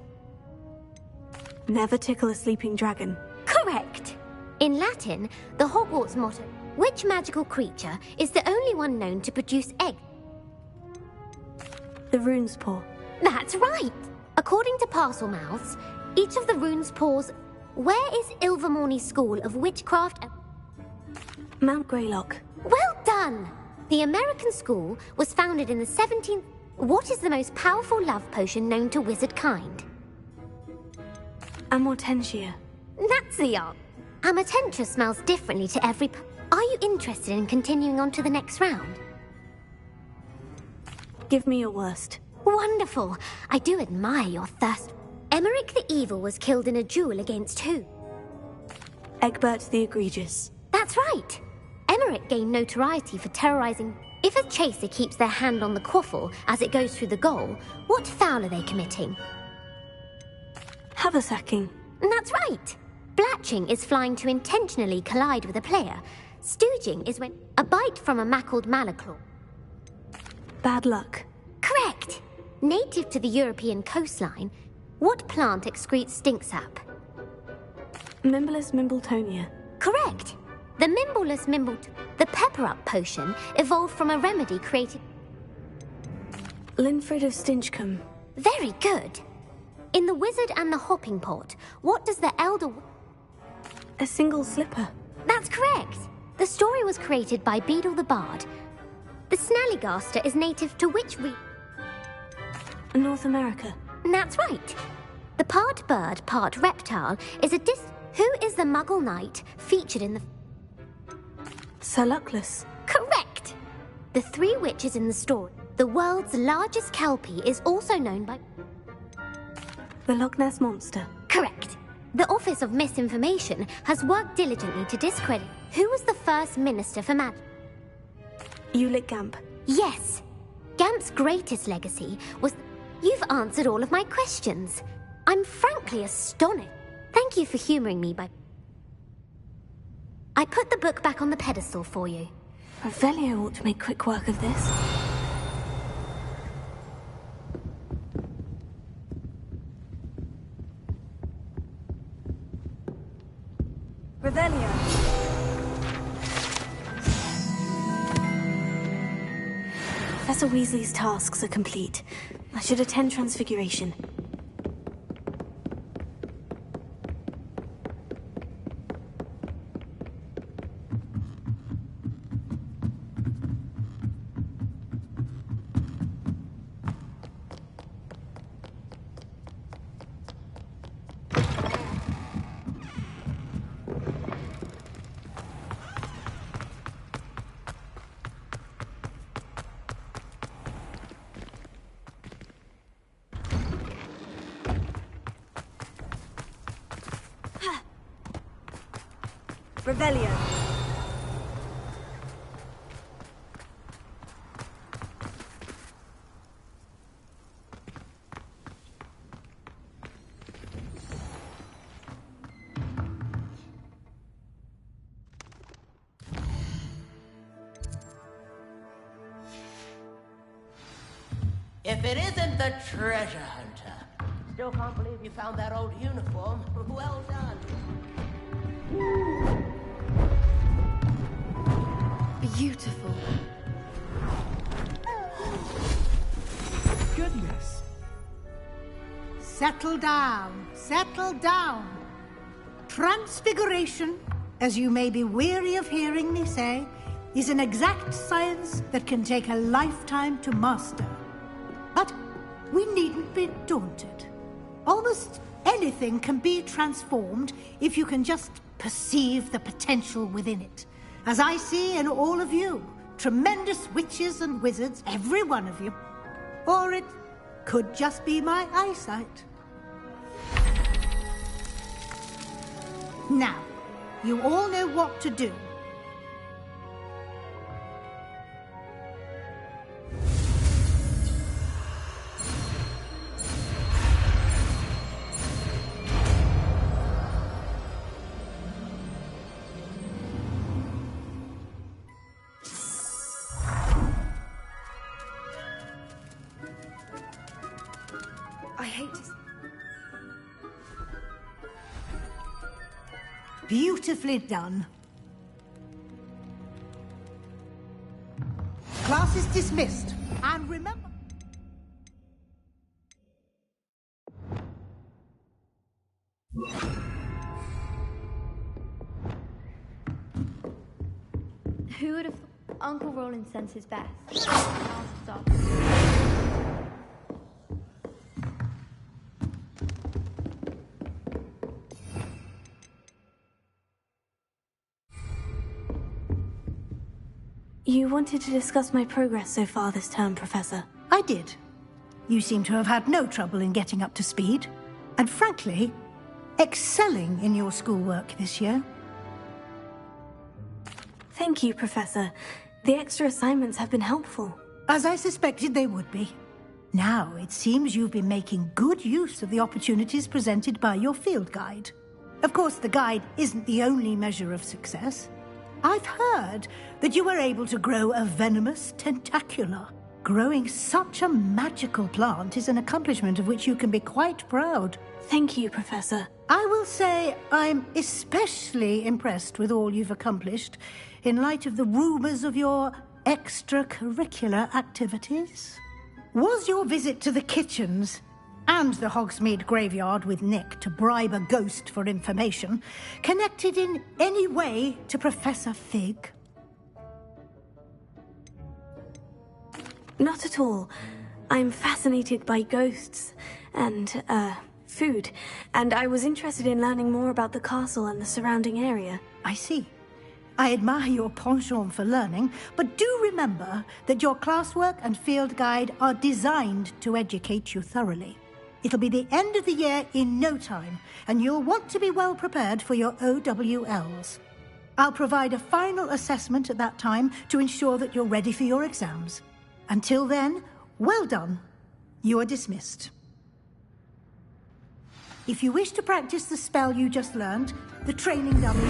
Never tickle a sleeping dragon. Correct! In Latin, the Hogwarts motto, which magical creature is the only one known to produce eggs? The Rune's Paw. That's right! According to Parselmouths, each of the Rune's Paws... Where is Ilvermorny School of Witchcraft? Mount Greylock. Well done! The American school was founded in the 17th... What is the most powerful love potion known to wizard kind? Amortentia. That's the art. Amortentia smells differently to every... Are you interested in continuing on to the next round? Give me your worst. Wonderful. I do admire your thirst. Emmerich the Evil was killed in a duel against who? Egbert the Egregious. That's right. Emmerich gained notoriety for terrorizing. If a chaser keeps their hand on the quaffle as it goes through the goal, what foul are they committing? Haversacking. That's right. Blatching is flying to intentionally collide with a player. Stooging is when a bite from a mackled malaclaw. Bad luck. Correct. Native to the European coastline, what plant excretes stink sap? Mimblus Mimbletonia. Correct. The Mimbleless the pepper-up potion evolved from a remedy created... Linfred of Stinchcombe. Very good. In The Wizard and the Hopping Pot, what does the Elder... A single slipper. That's correct. The story was created by Beadle the Bard. The Snallygaster is native to which North America. That's right. The part bird, part reptile is a Who is the Muggle Knight featured in the... Sir Luckless. Correct! The three witches in the story. The world's largest kelpie is also known by... The Loch Ness Monster. Correct. The Office of Misinformation has worked diligently to discredit... Who was the first Minister for Magic? Ulick Gamp. Yes. Gamp's greatest legacy was... You've answered all of my questions. I'm frankly astonished. Thank you for humouring me by... I put the book back on the pedestal for you. Revelio ought to make quick work of this. Revelio. Professor Weasley's tasks are complete. I should attend Transfiguration. Revelio. If it isn't the treasure hunter. Still can't believe you found that old uniform. Well done. Beautiful. Goodness. Settle down. Settle down. Transfiguration, as you may be weary of hearing me say, is an exact science that can take a lifetime to master. But we needn't be daunted. Almost anything can be transformed if you can just perceive the potential within it. As I see in all of you, tremendous witches and wizards, every one of you. Or it could just be my eyesight. Now, you all know what to do. I hate to... Beautifully done. Class is dismissed. And remember... Who would have... Uncle Roland sends his best. Stop. You wanted to discuss my progress so far this term, Professor. I did. You seem to have had no trouble in getting up to speed. And frankly, excelling in your schoolwork this year. Thank you, Professor. The extra assignments have been helpful. As I suspected they would be. Now, it seems you've been making good use of the opportunities presented by your field guide. Of course, the guide isn't the only measure of success. I've heard that you were able to grow a venomous tentacula. Growing such a magical plant is an accomplishment of which you can be quite proud. Thank you, Professor. I will say I'm especially impressed with all you've accomplished in light of the rumors of your extracurricular activities. Was your visit to the kitchens and the Hogsmeade graveyard with Nick to bribe a ghost for information connected in any way to Professor Fig? Not at all. I'm fascinated by ghosts and, food, and I was interested in learning more about the castle and the surrounding area. I see. I admire your penchant for learning, but do remember that your classwork and field guide are designed to educate you thoroughly. It'll be the end of the year in no time, and you'll want to be well prepared for your OWLs. I'll provide a final assessment at that time to ensure that you're ready for your exams. Until then, well done. You are dismissed. If you wish to practice the spell you just learned, the training dummy...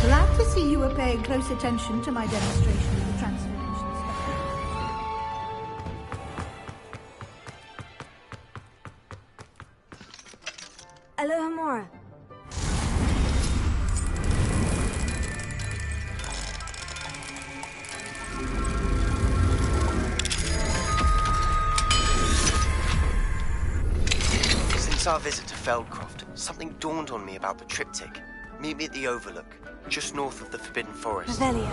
Glad to see you were paying close attention to my demonstration of the transformation spell. Aloha Mora. Since our visit to Feldcroft, something dawned on me about the triptych. Meet me at the Overlook, just north of the Forbidden Forest. Revelio.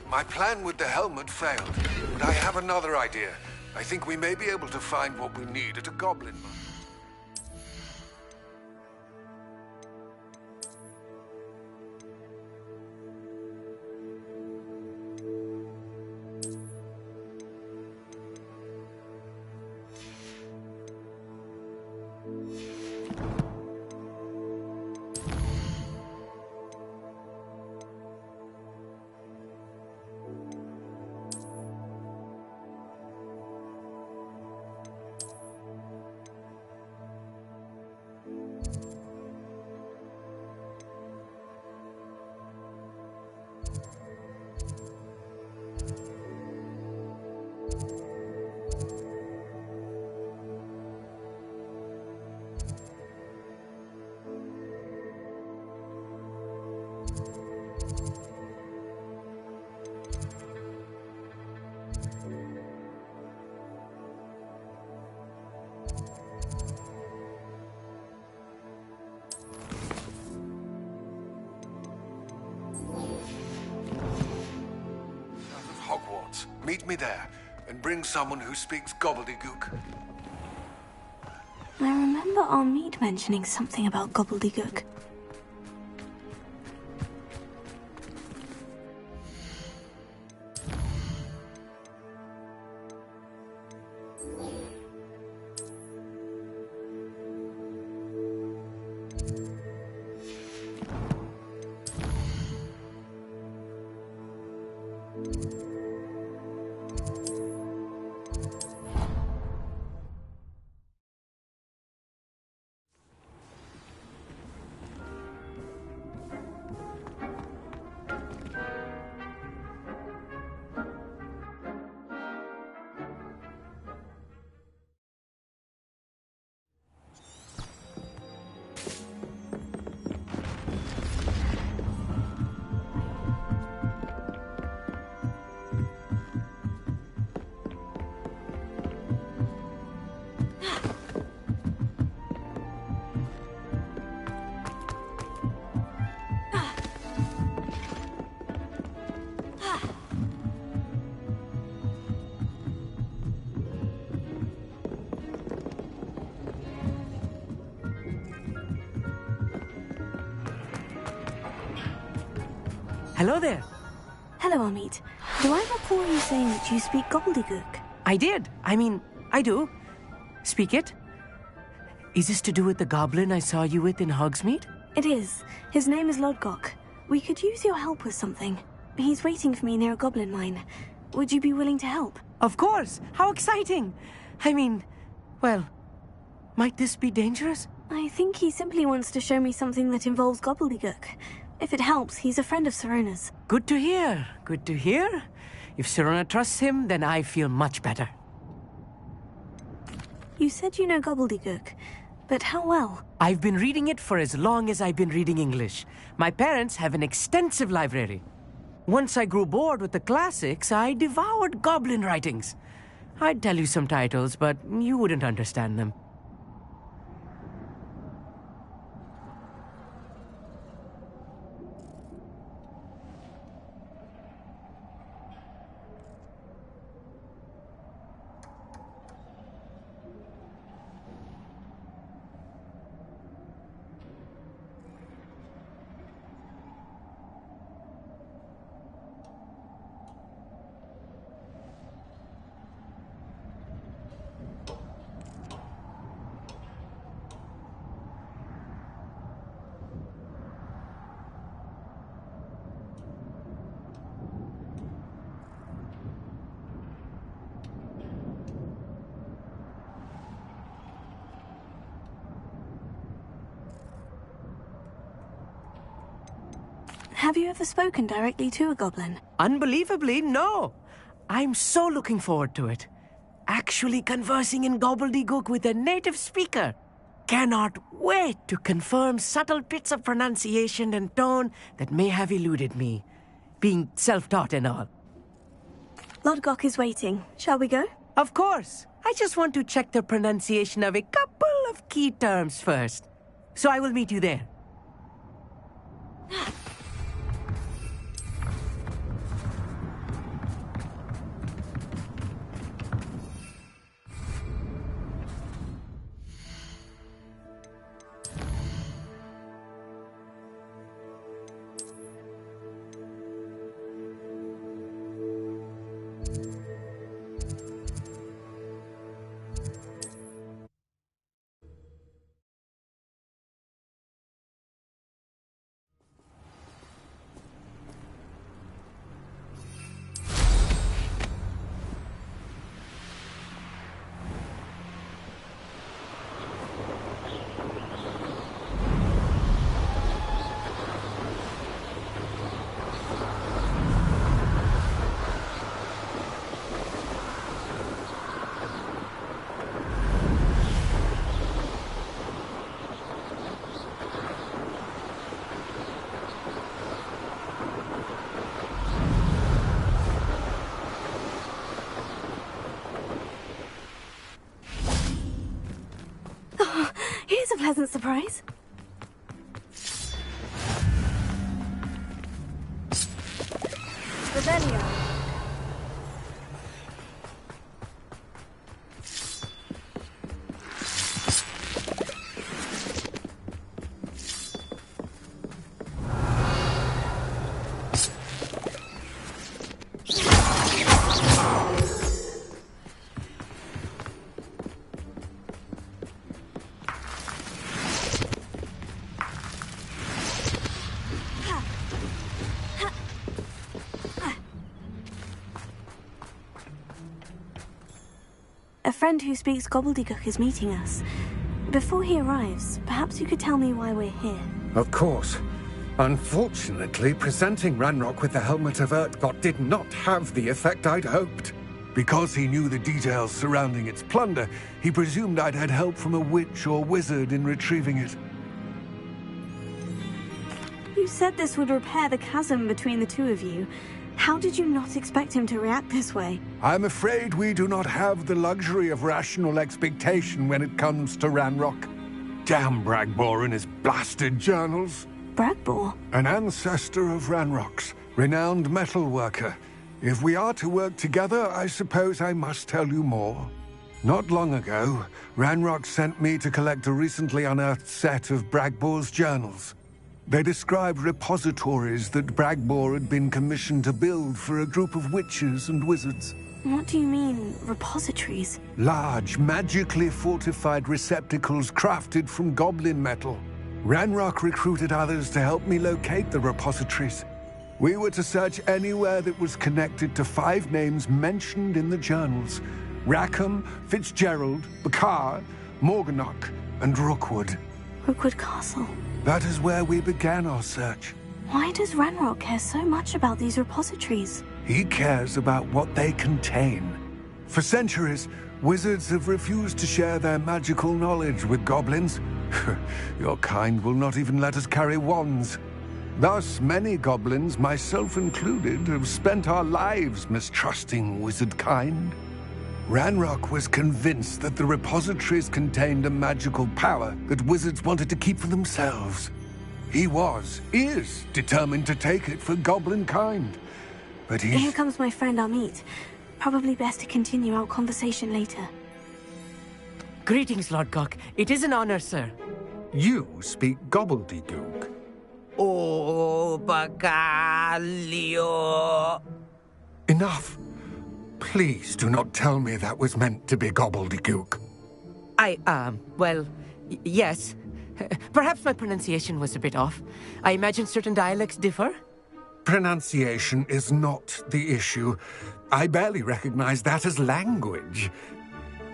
My plan with the helmet failed, but I have another idea. I think we may be able to find what we need at a goblin mine. Hogwarts. Meet me there, and bring someone who speaks gobbledygook. I remember Armid mentioning something about gobbledygook. Hello there. Hello, Armid. Do I recall you saying that you speak gobbledygook? I did. I do. Speak it. Is this to do with the goblin I saw you with in Hogsmeade? It is. His name is Lodgok. We could use your help with something. He's waiting for me near a goblin mine. Would you be willing to help? Of course. How exciting. Well, might this be dangerous? I think he simply wants to show me something that involves gobbledygook. If it helps, he's a friend of Sirona's. Good to hear. Good to hear. If Sirona trusts him, then I feel much better. You said you know gobbledygook, but how well? I've been reading it for as long as I've been reading English. My parents have an extensive library. Once I grew bored with the classics, I devoured goblin writings. I'd tell you some titles, but you wouldn't understand them. Have you ever spoken directly to a goblin? Unbelievably, no. I'm so looking forward to it. Actually conversing in gobbledygook with a native speaker. Cannot wait to confirm subtle bits of pronunciation and tone that may have eluded me, being self-taught and all. Lodgok is waiting. Shall we go? Of course. I just want to check the pronunciation of a couple of key terms first. So I will meet you there. Here's a pleasant surprise. Revelio. friend who speaks gobbledygook is meeting us. Before he arrives, perhaps you could tell me why we're here. Of course. Unfortunately, presenting Ranrock with the Helmet of Urtkot did not have the effect I'd hoped. Because he knew the details surrounding its plunder, he presumed I'd had help from a witch or wizard in retrieving it. You said this would repair the chasm between the two of you. How did you not expect him to react this way? I'm afraid we do not have the luxury of rational expectation when it comes to Ranrock. Damn Bragbor and his blasted journals. Bragbor? An ancestor of Ranrock's, renowned metalworker. If we are to work together, I suppose I must tell you more. Not long ago, Ranrock sent me to collect a recently unearthed set of Bragbor's journals. They described repositories that Bragbor had been commissioned to build for a group of witches and wizards. What do you mean, repositories? Large, magically fortified receptacles crafted from goblin metal. Ranrock recruited others to help me locate the repositories. We were to search anywhere that was connected to 5 names mentioned in the journals: Rackham, Fitzgerald, Bakar, Morganach, and Rookwood. Rookwood Castle. That is where we began our search. Why does Ranrock care so much about these repositories? He cares about what they contain. For centuries, wizards have refused to share their magical knowledge with goblins. Your kind will not even let us carry wands. Thus, many goblins, myself included, have spent our lives mistrusting wizard kind. Ranrock was convinced that the repositories contained a magical power that wizards wanted to keep for themselves. He is determined to take it for goblin kind. But Here comes my friend Amit. Probably best to continue our conversation later. Greetings, Lord Cock. It is an honor, sir. You speak gobbledygook. Oh, Bacalio. Enough. Please do not tell me that was meant to be gobbledygook. Yes. Perhaps my pronunciation was a bit off. I imagine certain dialects differ? Pronunciation is not the issue. I barely recognize that as language.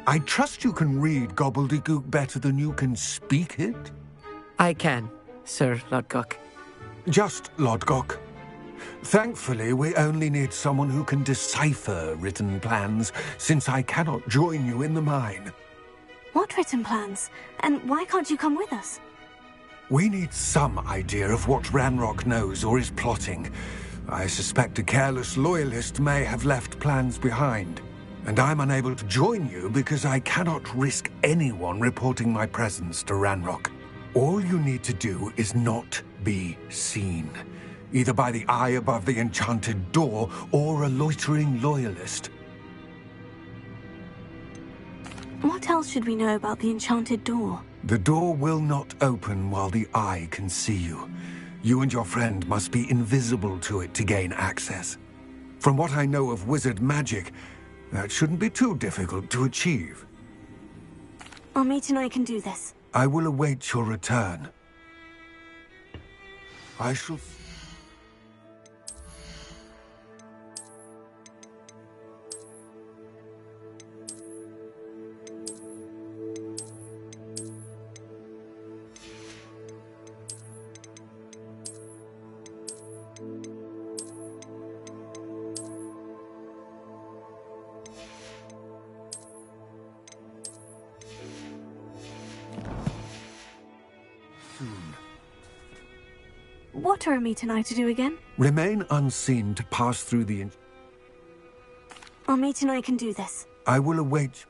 I trust you can read gobbledygook better than you can speak it? I can, Sir Lodgok. Just Lodgok. Thankfully, we only need someone who can decipher written plans, since I cannot join you in the mine. What written plans? And why can't you come with us? We need some idea of what Ranrock knows or is plotting. I suspect a careless loyalist may have left plans behind. And I'm unable to join you because I cannot risk anyone reporting my presence to Ranrock. All you need to do is not be seen, either by the eye above the enchanted door or a loitering loyalist. What else should we know about the enchanted door? The door will not open while the eye can see you. You and your friend must be invisible to it to gain access. From what I know of wizard magic, that shouldn't be too difficult to achieve. Amit and I can do this. I will await your return. I shall... What are Amit and I to do again? Remain unseen to pass through the... Amit and I can do this. I will await...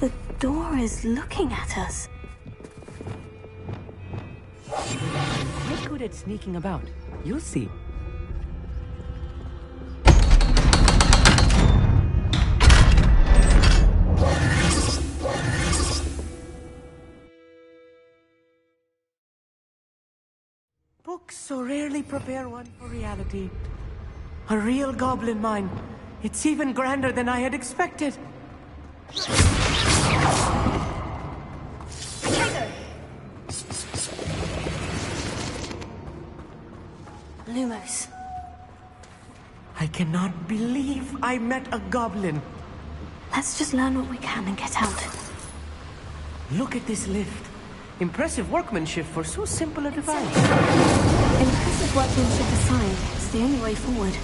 The door is looking at us. Get good at sneaking about. You'll see. Books so rarely prepare one for reality. A real goblin mine. It's even grander than I had expected. Lumos. I cannot believe I met a goblin. Let's just learn what we can and get out. Look at this lift. Impressive workmanship for so simple a device. Impressive workmanship aside, it's the only way forward.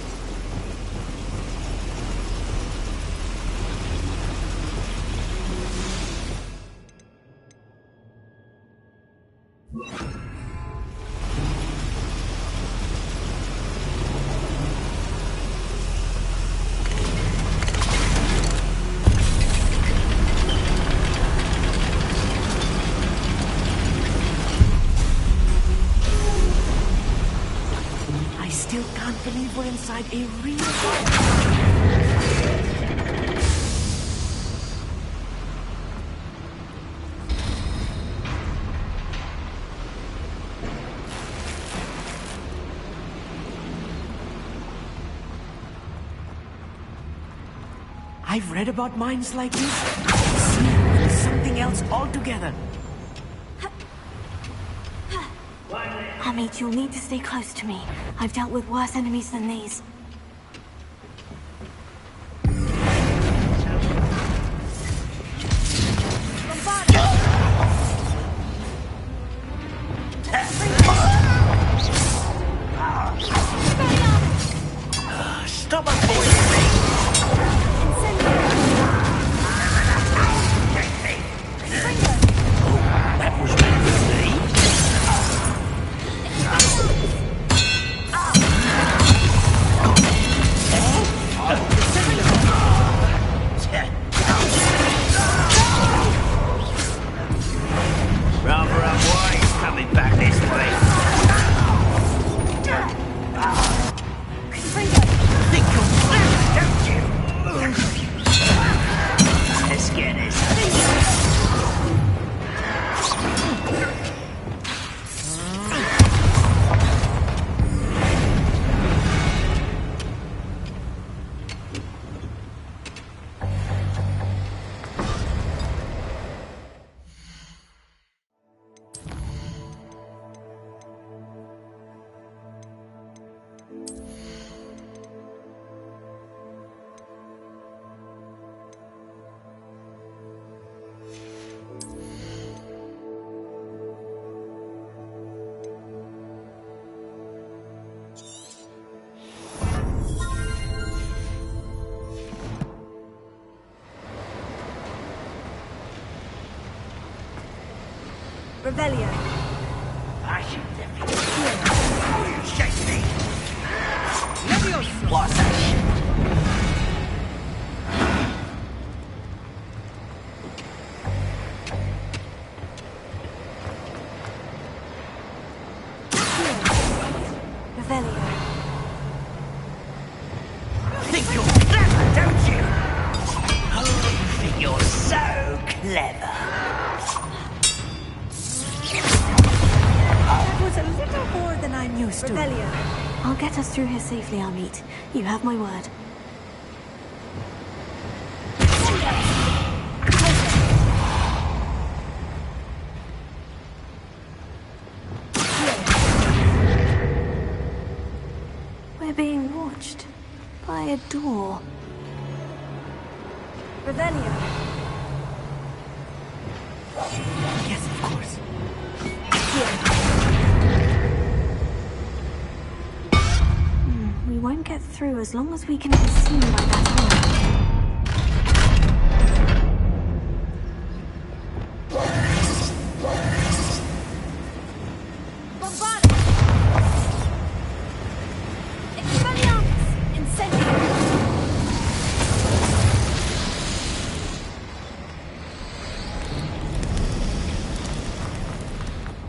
I still can't believe we're inside a real I've read about mines like this. See, it's something else altogether. Amit, you'll need to stay close to me. I've dealt with worse enemies than these. Stop avoiding me! That was meant for me. Rather unwise coming back this way. Think you're clever, don't you? Let's get this. Revelio. I should definitely. Will you shake me? What's that shit? Revelio. Think you're clever, don't you? Oh, you think you're so clever. That was a little more than I'm used to. Revelio. I'll get us through here safely, Amit. You have my word. We're being watched by a door. Revelio. Yes, of course. We won't get through as long as we can be seen by that arm.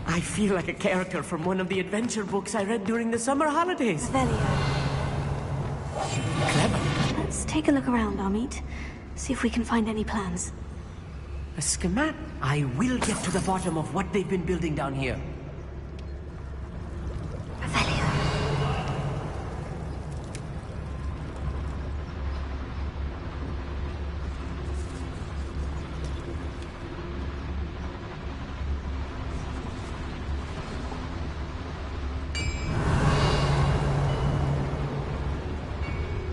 I feel like a character from one of the adventure books I read during the summer holidays. Revelio. Clever. Let's take a look around, Amit. See if we can find any plans. A schematic. I will get to the bottom of what they've been building down here.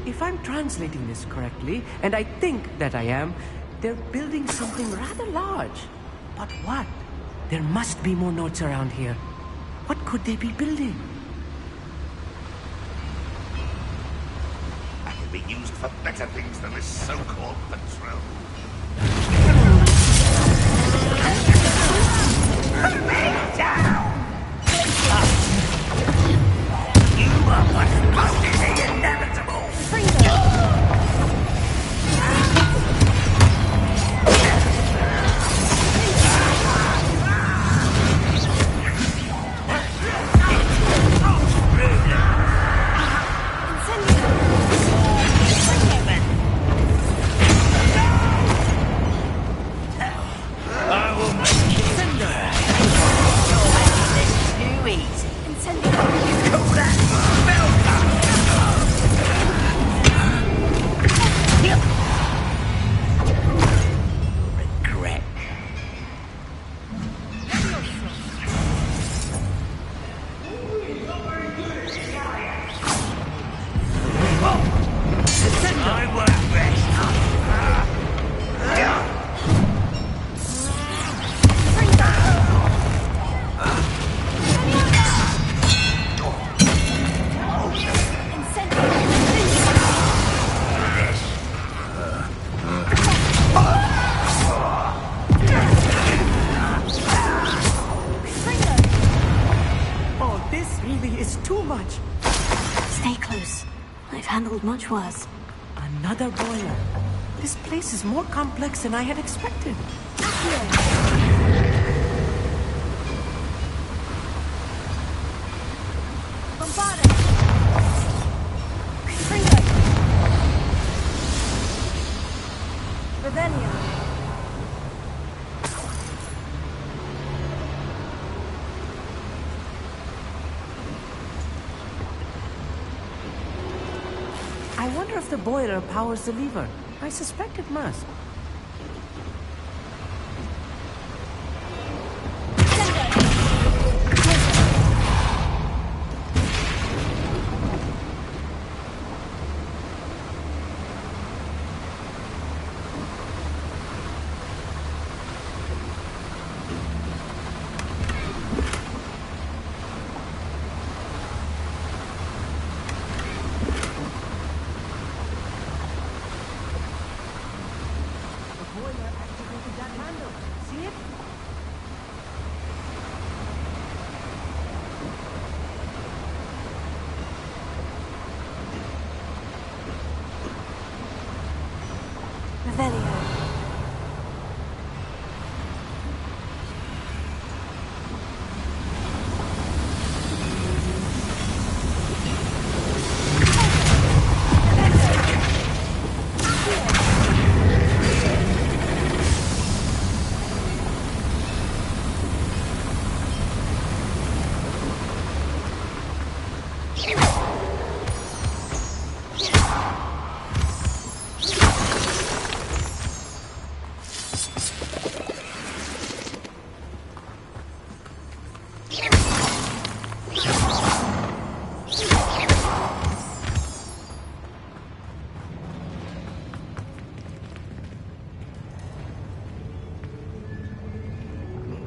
If I'm translating this correctly, and I think that I am, they're building something rather large. But what? There must be more notes around here. What could they be building? That can be used for better things than this so-called patrol. You are what's most is the inevitable. I will make you cinder. You're making this too easy. Call that regret. I won't rest. Oh, this really is too much. Stay close. I've handled much worse. Another boiler. This place is more complex than I had expected. I wonder if the boiler powers the lever. I suspect it must.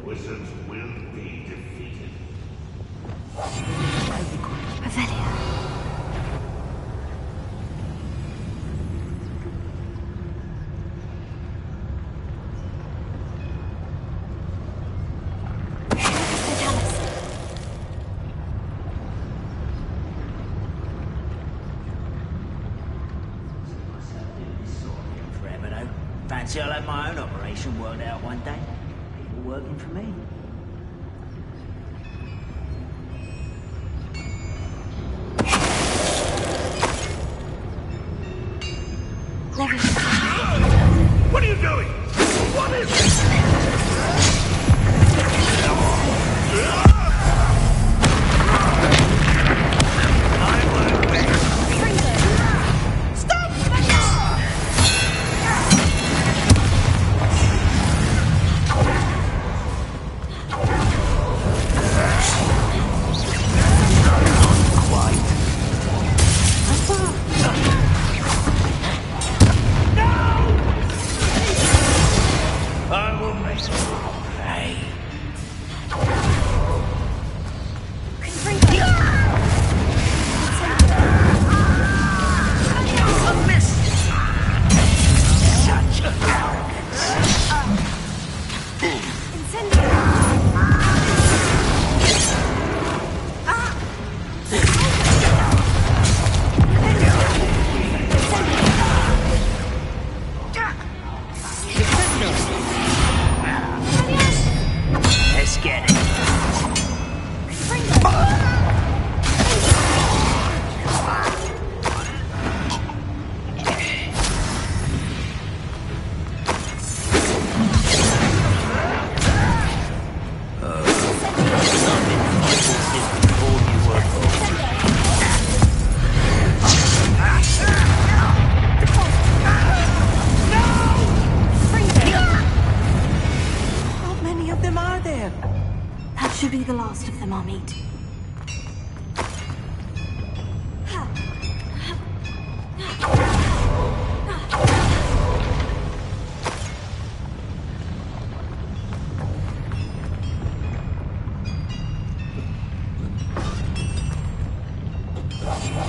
Wizards will be defeated. Fancy I'll have my own operation worked out one day. People working for me. What are you doing? What is this? him, Amit.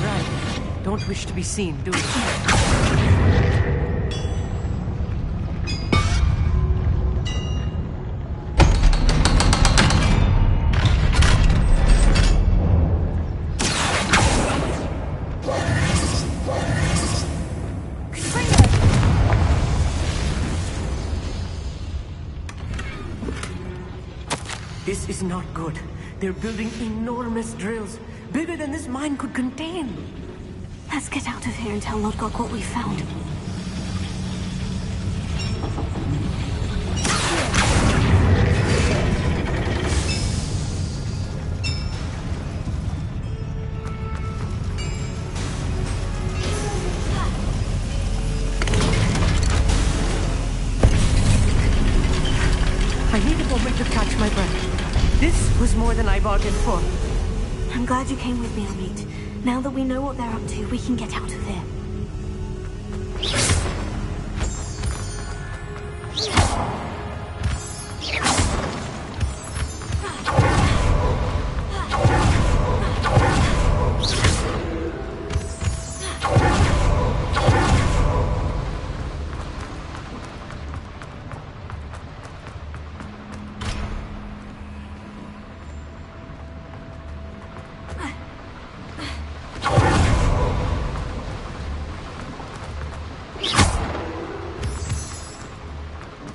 Right. Don't wish to be seen, do you? This is not good. They're building enormous drills, bigger than this mine could contain. Let's get out of here and tell Lodgok what we found. I need a moment to catch my breath. This was more than I bargained for. I'm glad you came with me, Amit. Now that we know what they're up to, we can get out of here.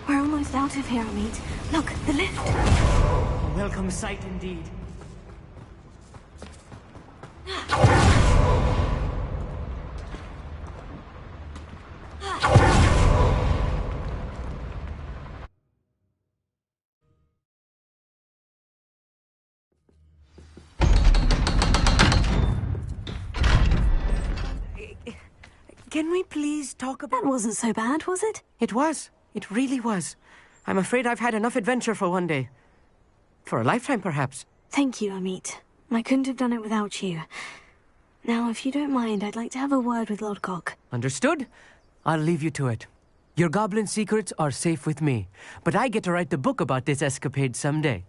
We're almost out of here, Amit. Look, the lift. A welcome sight indeed. Can we please talk about... That wasn't so bad, was it? It was. It really was. I'm afraid I've had enough adventure for one day. For a lifetime, perhaps. Thank you, Amit. I couldn't have done it without you. Now, if you don't mind, I'd like to have a word with Lodgok. Understood? I'll leave you to it. Your goblin secrets are safe with me, but I get to write the book about this escapade someday.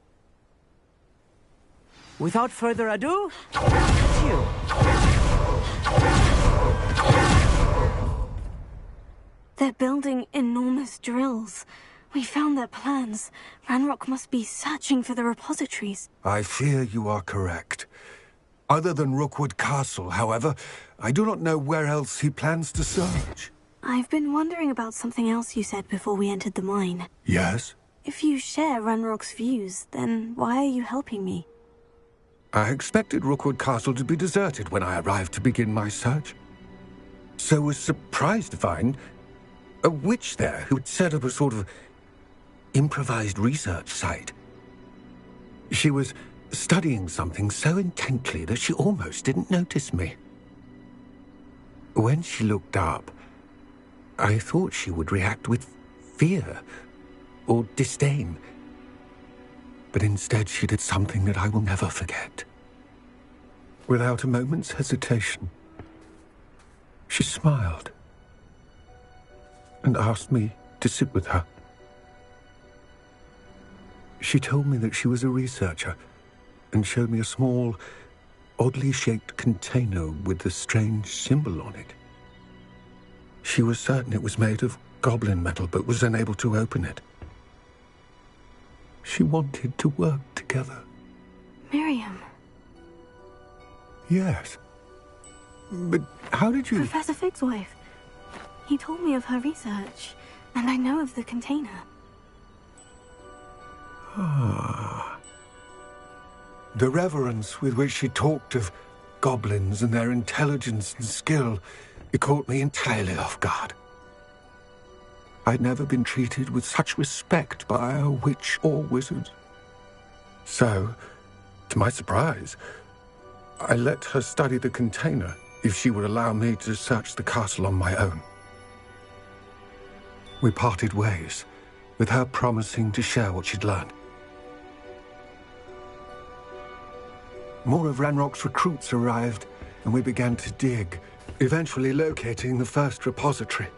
Without further ado, it's you. They're building enormous drills. We found their plans. Ranrock must be searching for the repositories. I fear you are correct. Other than Rookwood Castle, however, I do not know where else he plans to search. I've been wondering about something else you said before we entered the mine. Yes? If you share Ranrock's views, then why are you helping me? I expected Rookwood Castle to be deserted when I arrived to begin my search. So was surprised to find a witch there who had set up a sort of improvised research site. She was studying something so intently that she almost didn't notice me. When she looked up, I thought she would react with fear or disdain. But instead she did something that I will never forget. Without a moment's hesitation, she smiled and asked me to sit with her. She told me that she was a researcher and showed me a small, oddly shaped container with a strange symbol on it. She was certain it was made of goblin metal, but was unable to open it. She wanted to work together. Miriam. Yes. But how did you... Professor Fig's wife. He told me of her research, and I know of the container. Ah. The reverence with which she talked of goblins and their intelligence and skill, it caught me entirely off guard. I'd never been treated with such respect by a witch or wizard. So, to my surprise, I let her study the container if she would allow me to search the castle on my own. We parted ways, with her promising to share what she'd learned. more of Ranrock's recruits arrived, and we began to dig, eventually locating the first repository.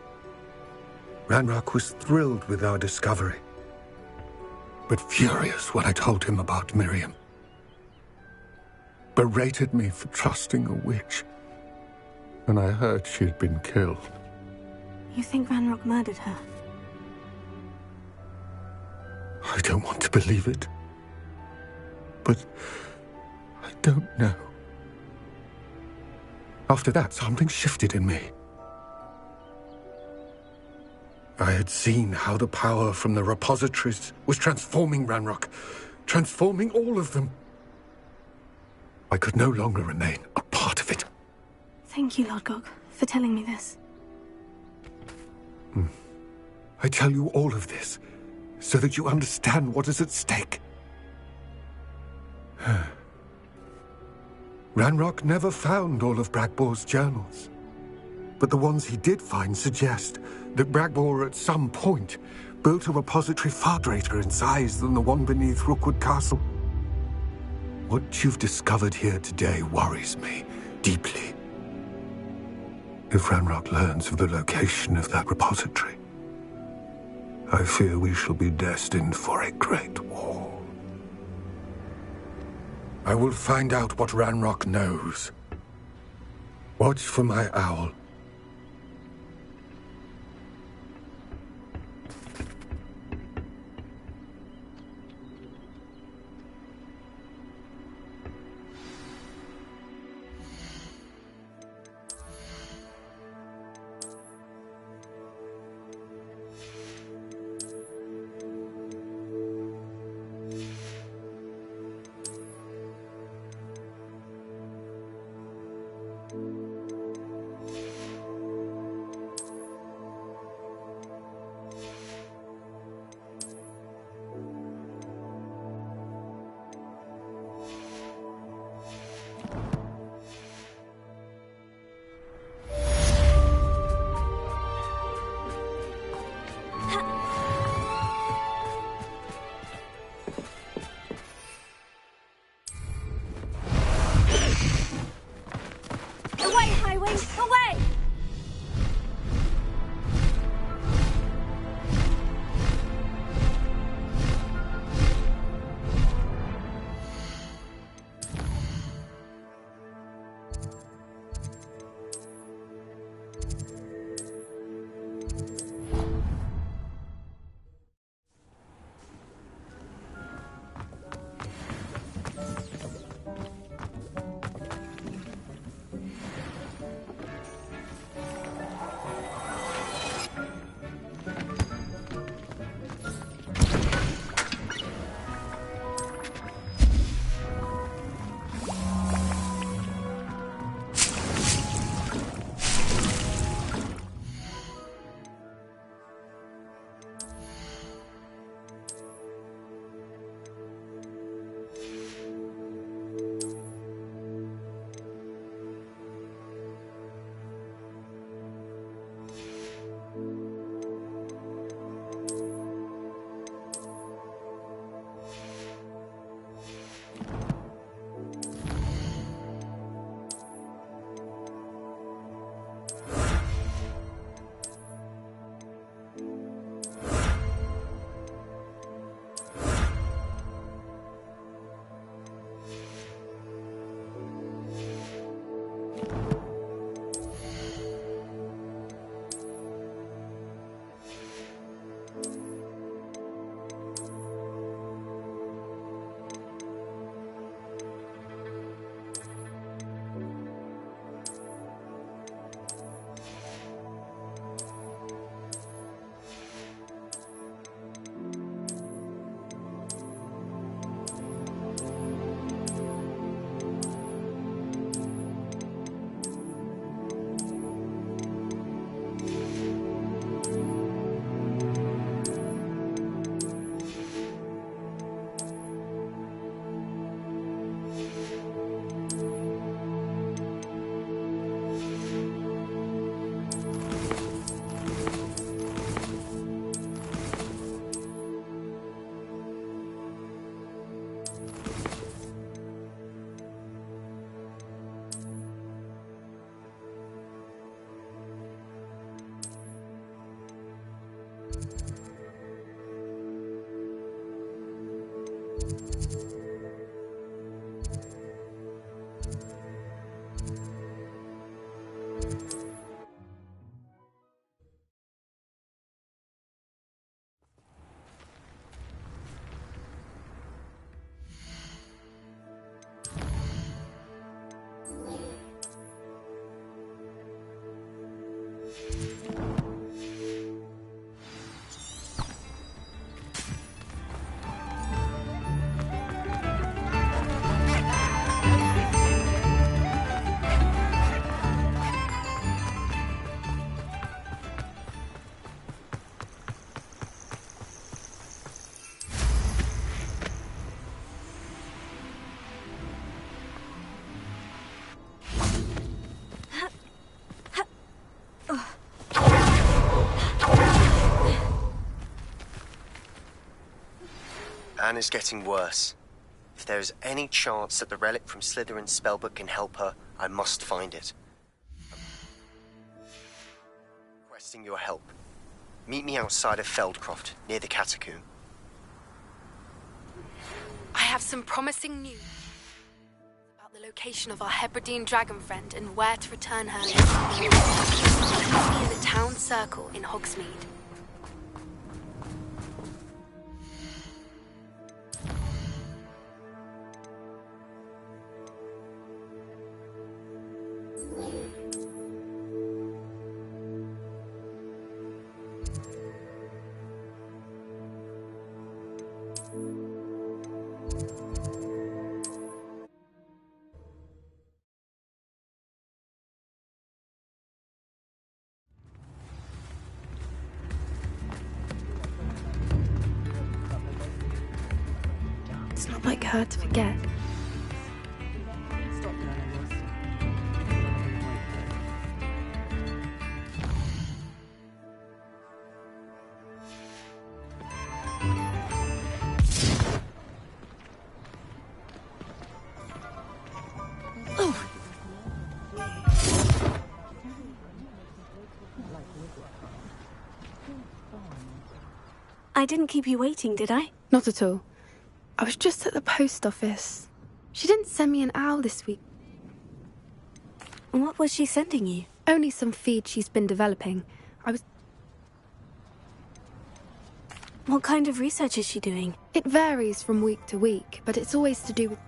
Ranrock was thrilled with our discovery, but furious when I told him about Miriam. Berated me for trusting a witch, and I heard she had been killed. You think Ranrock murdered her? I don't want to believe it, but I don't know. After that, something shifted in me. I had seen how the power from the repositories was transforming Ranrock, transforming all of them. I could no longer remain a part of it. Thank you, Lord Gog, for telling me this. I tell you all of this so that you understand what is at stake. Ranrock never found all of Bragbor's journals, but the ones he did find suggest that Bragbor at some point built a repository far greater in size than the one beneath Rookwood Castle. What you've discovered here today worries me deeply. If Ranrock learns of the location of that repository, I fear we shall be destined for a great war. I will find out what Ranrock knows. Watch for my owl. Anne is getting worse. If there is any chance that the relic from Slytherin's spellbook can help her, I must find it. Requesting your help. Meet me outside of Feldcroft, near the catacomb. I have some promising news about the location of our Hebridean dragon friend and where to return her. Meet me in the town circle in Hogsmeade. It's not like her to forget. I didn't keep you waiting, did I? Not at all. I was just at the post office. She didn't send me an owl this week. What was she sending you? Only some feed she's been developing. What kind of research is she doing? It varies from week to week, but it's always to do with...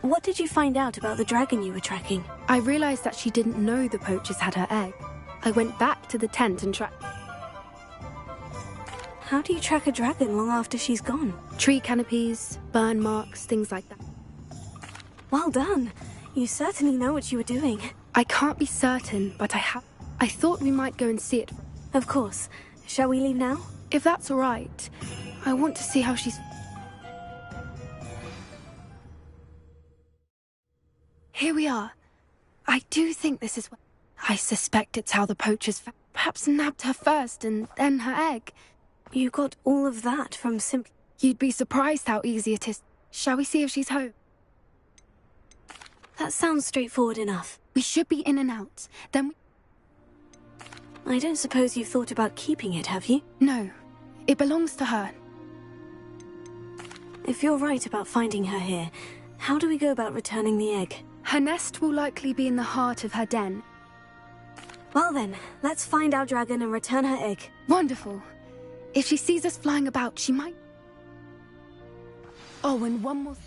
What did you find out about the dragon you were tracking? I realized that she didn't know the poachers had her egg. I went back to the tent and tracked... How do you track a dragon long after she's gone? Tree canopies, burn marks, things like that. Well done. You certainly know what you were doing. I can't be certain, but I thought we might go and see it. Of course. Shall we leave now? If that's all right. I want to see how she's... Here we are. I do think this is what... I suspect it's how the poachers perhaps nabbed her first and then her egg. You got all of that from simply... You'd be surprised how easy it is. Shall we see if she's home? That sounds straightforward enough. We should be in and out. Then I don't suppose you've thought about keeping it, have you? No. It belongs to her. If you're right about finding her here, how do we go about returning the egg? Her nest will likely be in the heart of her den. Well then, let's find our dragon and return her egg. Wonderful. If she sees us flying about, she might... Oh, and one more thing.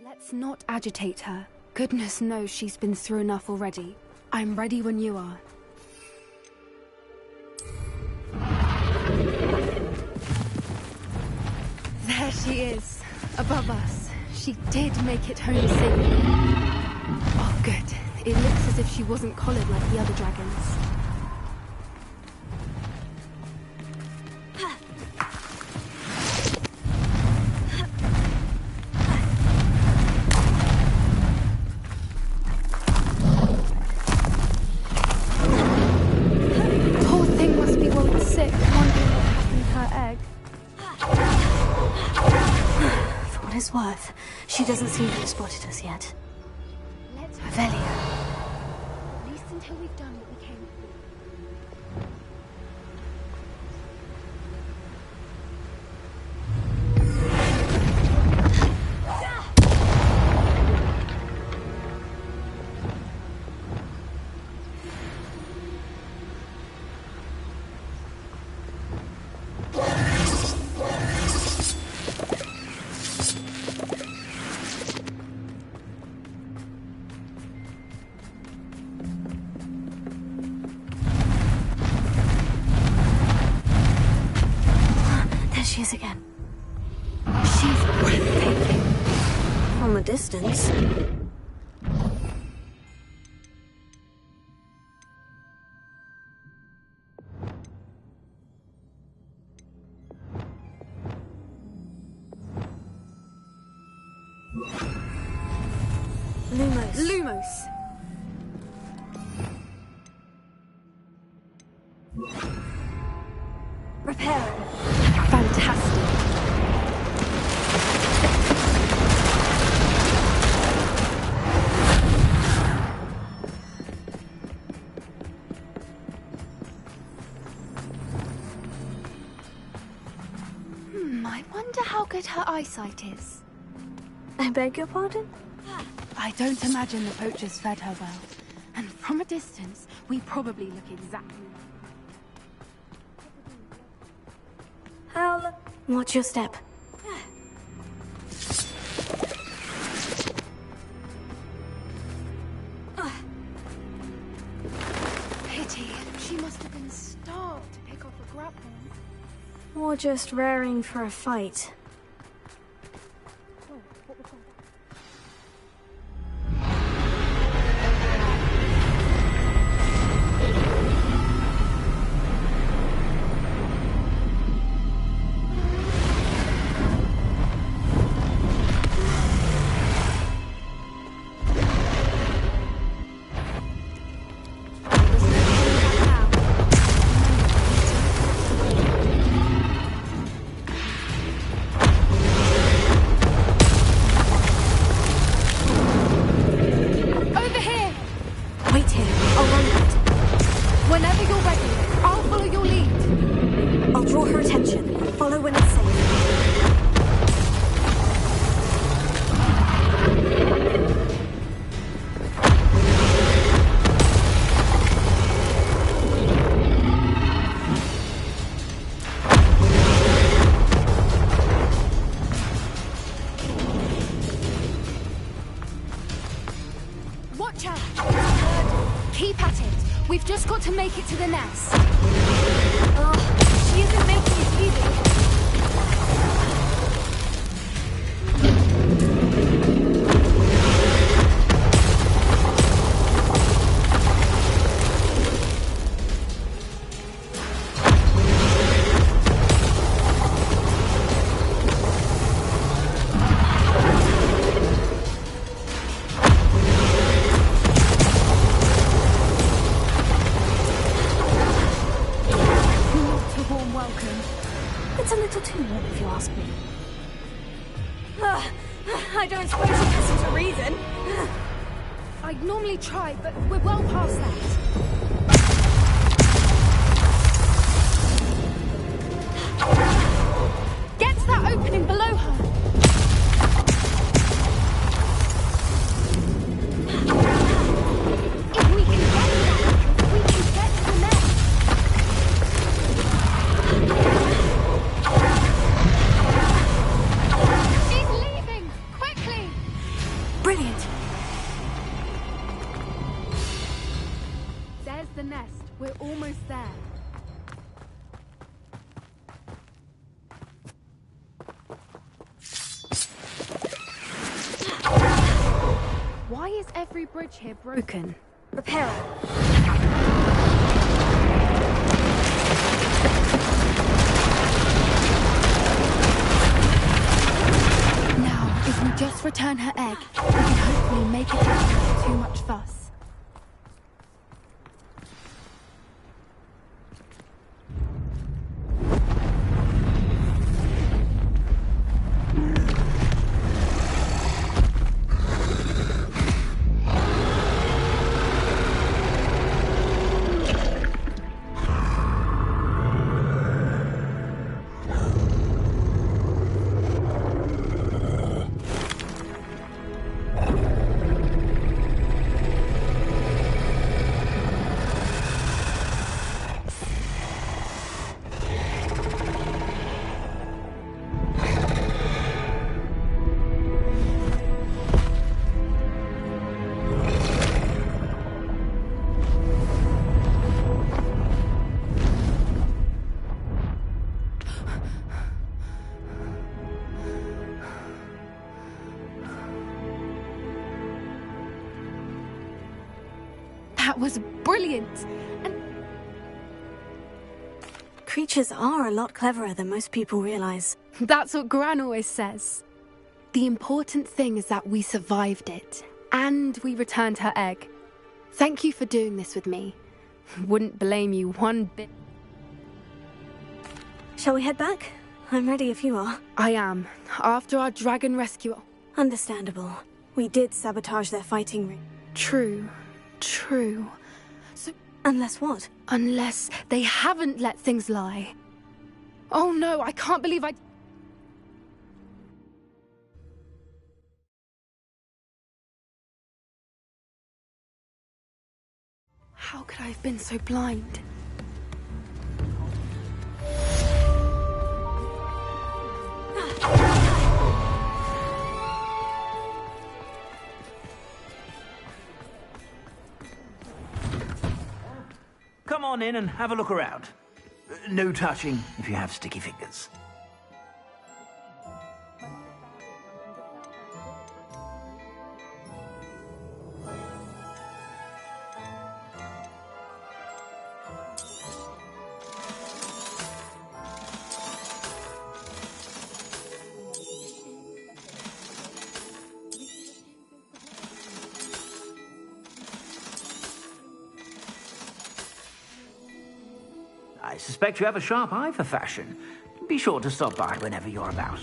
Let's not agitate her. Goodness knows she's been through enough already. I'm ready when you are. There she is, above us. She did make it home safely. Oh, good. It looks as if she wasn't collared like the other dragons. Poor thing must be worried sick, wondering what happened to her egg. For what it's worth, she doesn't seem to have spotted us yet. Let's Revelio. At least until we've done what we came for. this again. She's breathtaking. From a distance. Lumos. Repair. Fantastic. I wonder how good her eyesight is. I beg your pardon? I don't imagine the poachers fed her well. And from a distance, we probably look exactly like... Howl. Watch your step. Pity. She must have been starved to pick off a grapple. Or just raring for a fight. Keep at it. We've just got to make it to the nest. She isn't making it easy. I don't suppose you listen to reason. I'd normally try, but we're well past that. Get to that opening below her. If we can get to that, we can get to the nest. She's leaving! Quickly! Brilliant. There's the nest. We're almost there. Why is every bridge here broken? Repair it. Now, if we just return her egg, we can hopefully make it without too much fuss. was brilliant. And creatures are a lot cleverer than most people realize. That's what Gran always says. The important thing is that we survived it, and we returned her egg. Thank you for doing this with me. Wouldn't blame you one bit. Shall we head back? I'm ready if you are. I am. After our dragon rescue... Understandable. We did sabotage their fighting ring. True. So... Unless what? Unless they haven't let things lie. Oh no, I can't believe I... How could I have been so blind? Come on in and have a look around. No touching if you have sticky fingers. I suspect you have a sharp eye for fashion. Be sure to stop by whenever you're about.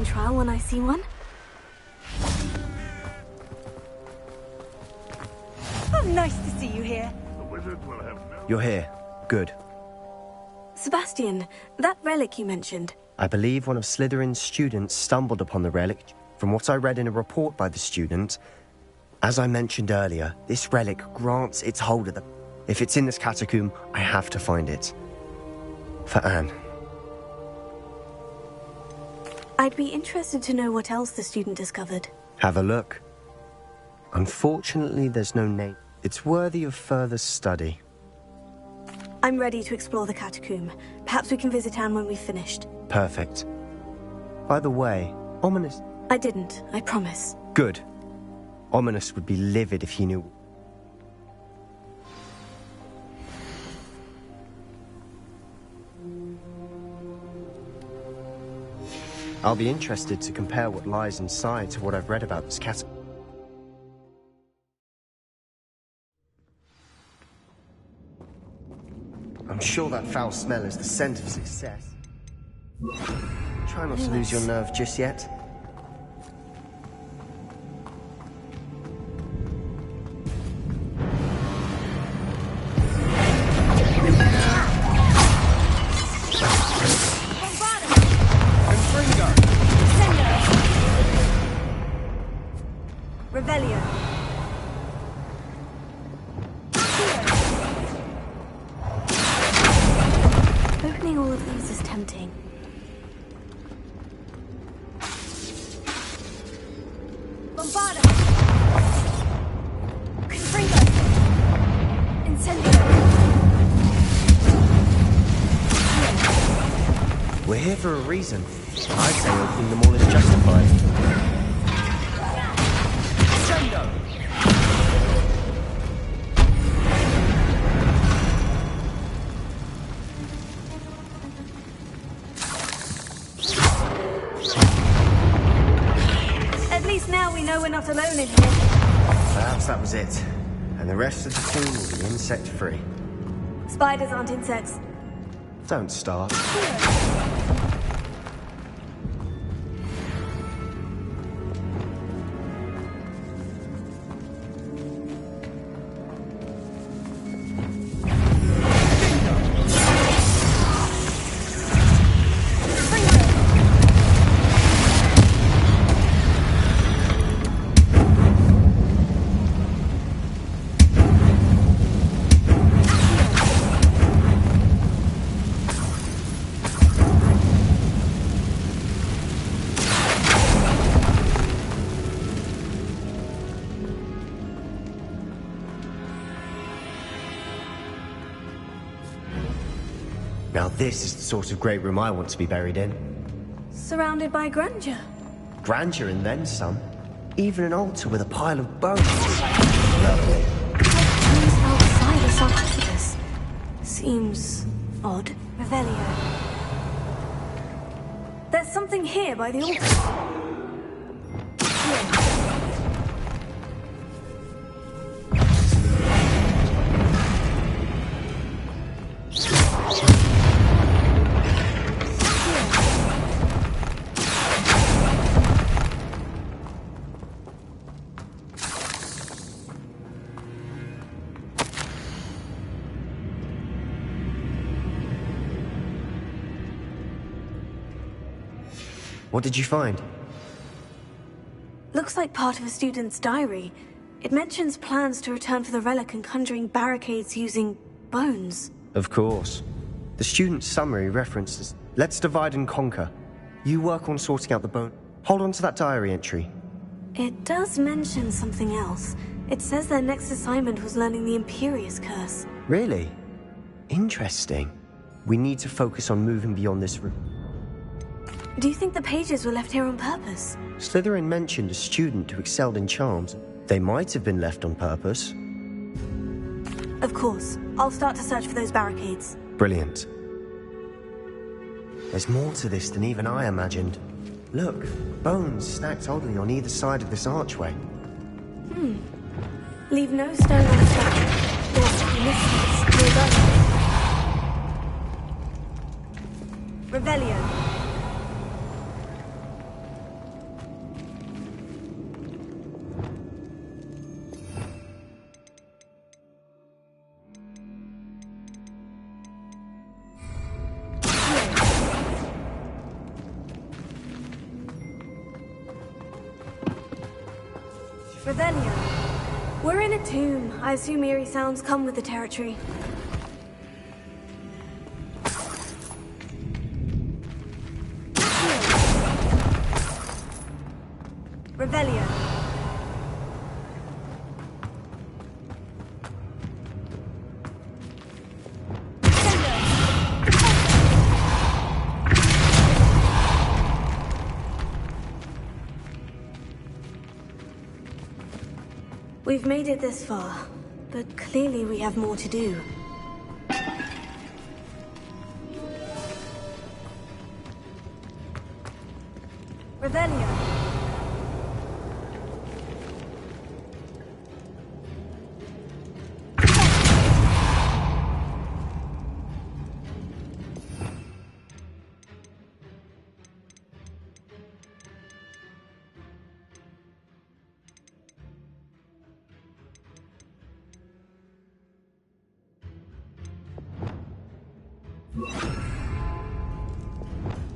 Trial when I see one. Oh, nice to see you here. The wizard will have no... You're here. Good. Sebastian, that relic you mentioned. I believe one of Slytherin's students stumbled upon the relic. From what I read in a report by the student, as I mentioned earlier, this relic grants its holder the... If it's in this catacomb, I have to find it. For Anne. I'd be interested to know what else the student discovered. Have a look. Unfortunately, there's no name. It's worthy of further study. I'm ready to explore the catacomb. Perhaps we can visit Anne when we've finished. Perfect. By the way, Ominous... I didn't, I promise. Good. Ominous would be livid if he knew... I'll be interested to compare what lies inside to what I've read about this cat. I'm sure that foul smell is the scent of success. Try not to lose your nerve just yet. Revelio. Opening all of these is tempting. Bombarda. Confringo. Incendio. We're here for a reason. I'd say opening them all is justified. At least now we know we're not alone in here. Perhaps that was it. And the rest of the team will be insect-free. Spiders aren't insects. Don't start. Now this is the sort of great room I want to be buried in. Surrounded by grandeur. Grandeur and then some. Even an altar with a pile of bones. Lovely. Who's outside a sarcophagus? Seems odd. Revelio. There's something here by the altar. What did you find? Looks like part of a student's diary. It mentions plans to return for the relic and conjuring barricades using bones. Of course. The student's summary references, let's divide and conquer. You work on sorting out the bone. Hold on to that diary entry. It does mention something else. It says their next assignment was learning the Imperious Curse. Really? Interesting. We need to focus on moving beyond this room. Do you think the pages were left here on purpose? Slytherin mentioned a student who excelled in charms. They might have been left on purpose. Of course. I'll start to search for those barricades. Brilliant. There's more to this than even I imagined. Look, bones stacked oddly on either side of this archway. Leave no stone unturned. There's mysteries nearby. Revelio. Revelio. We're in a tomb. I assume eerie sounds come with the territory. Revelio. We've made it this far, but clearly we have more to do. Revelio.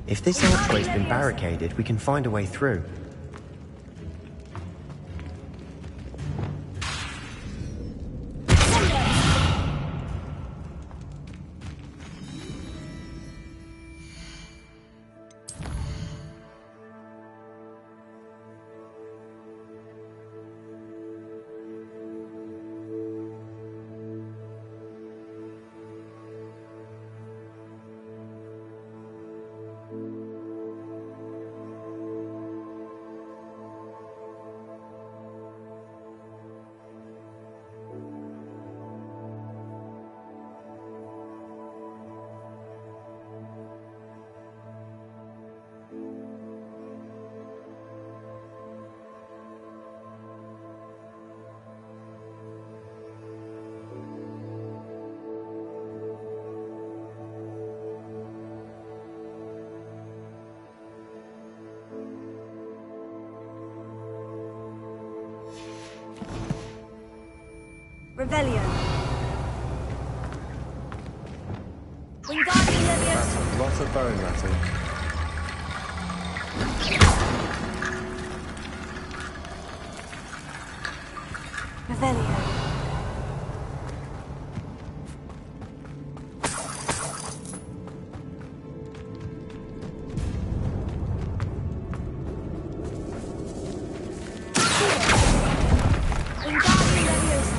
If this archway's been barricaded, we can find a way through. Revelio. Wingardium Leviosa. That's a lot of bone rattle. Revelio. Wingardium Leviosa.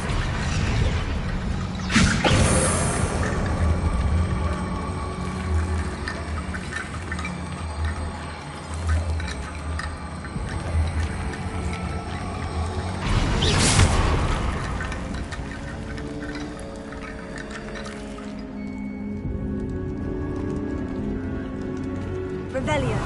Revelio.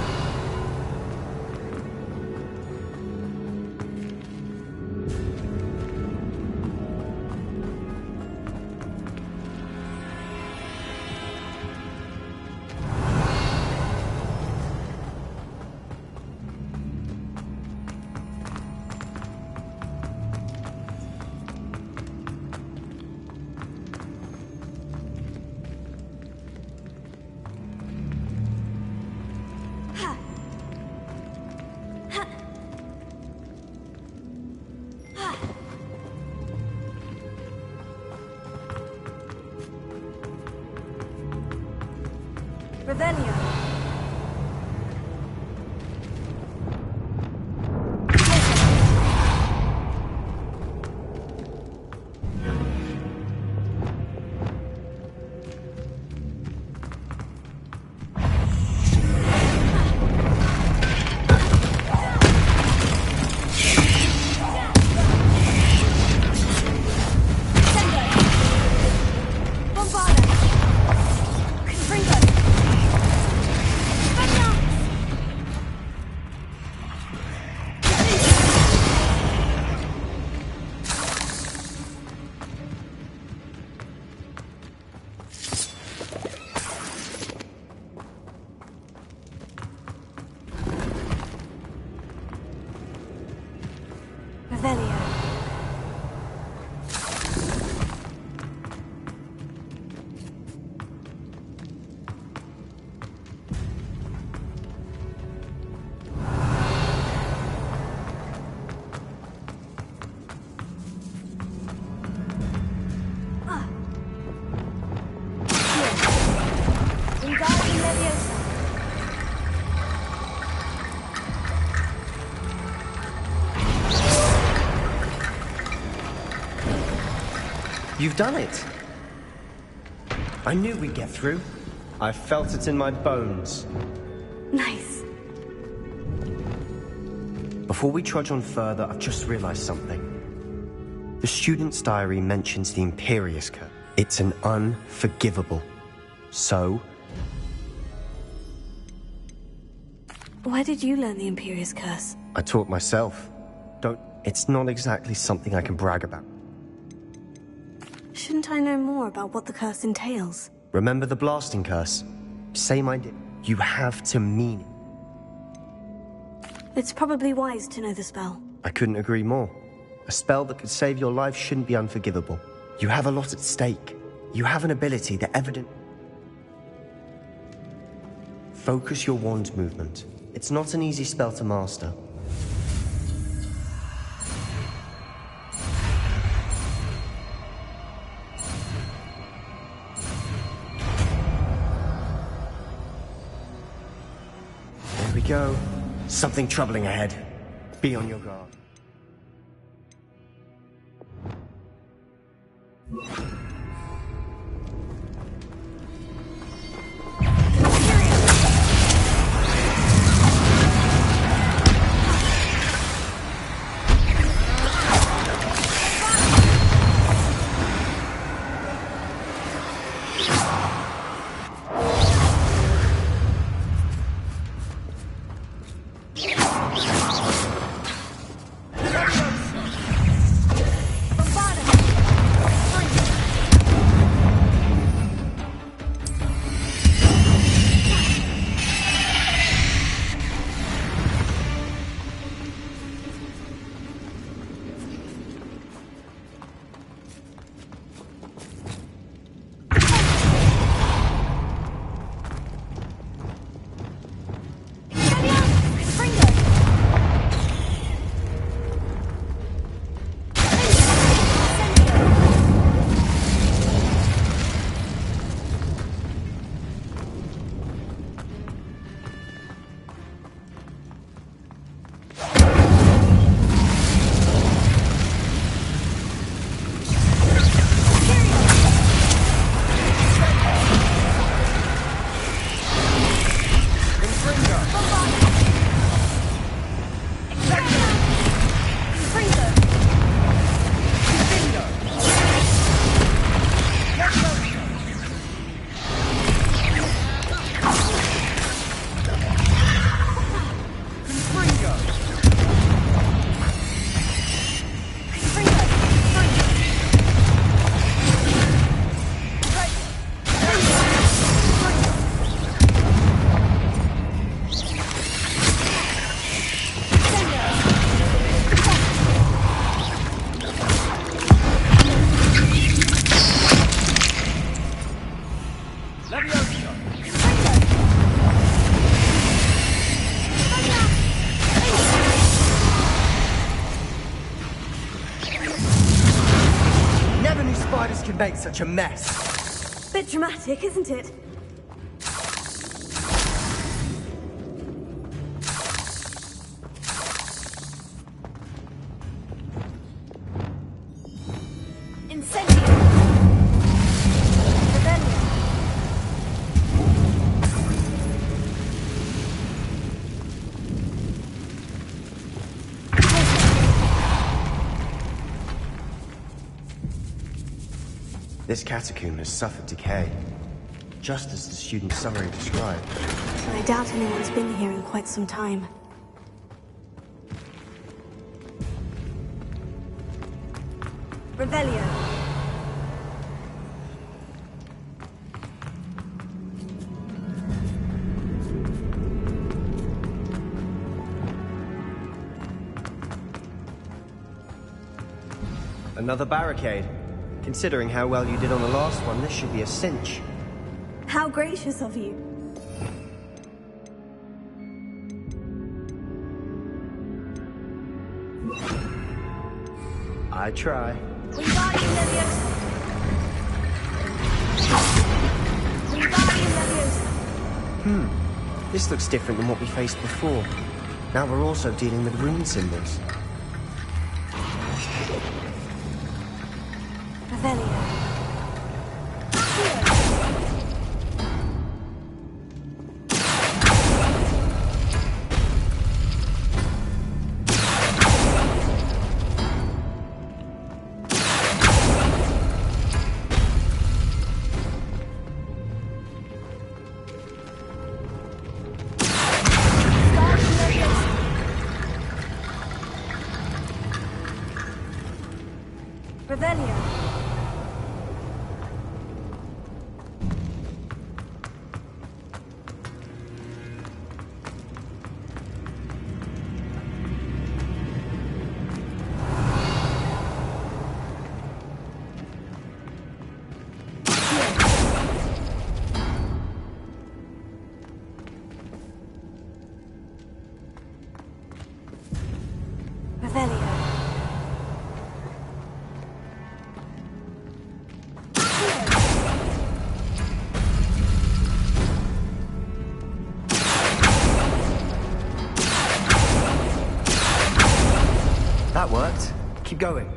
Revelio. Revelio. Wingardium Leviosa. You've done it. I knew we'd get through. I felt it in my bones. Nice. Before we trudge on further, I've just realized something. The student's diary mentions the Imperious Curse. It's an unforgivable. So? Where did you learn the Imperious Curse? I taught myself. It's not exactly something I can brag about. Shouldn't I know more about what the curse entails? Remember the blasting curse? Same idea. You have to mean it. It's probably wise to know the spell. I couldn't agree more. A spell that could save your life shouldn't be unforgivable. You have a lot at stake. You have an ability that Focus your wand movement. It's not an easy spell to master. There we go. Something troubling ahead. Be on your guard. Never knew spiders could make such a mess. Bit dramatic, isn't it? This catacomb has suffered decay, just as the student's summary described. I doubt anyone's been here in quite some time. Revelio. Another barricade. Considering how well you did on the last one, this should be a cinch. How gracious of you. I try. This looks different than what we faced before. Now we're also dealing with rune symbols. Revelio. Revelio. Revelio. That worked. Keep going.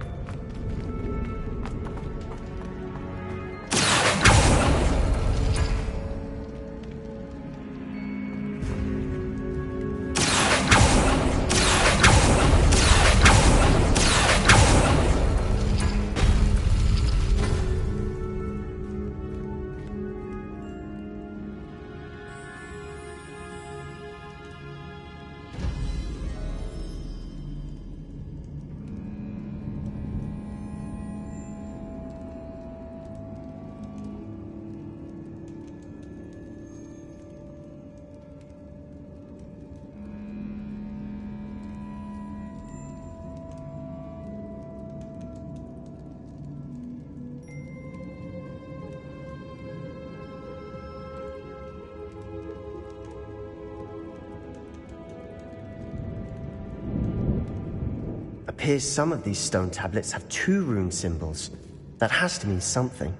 Appears some of these stone tablets have 2 rune symbols. That has to mean something.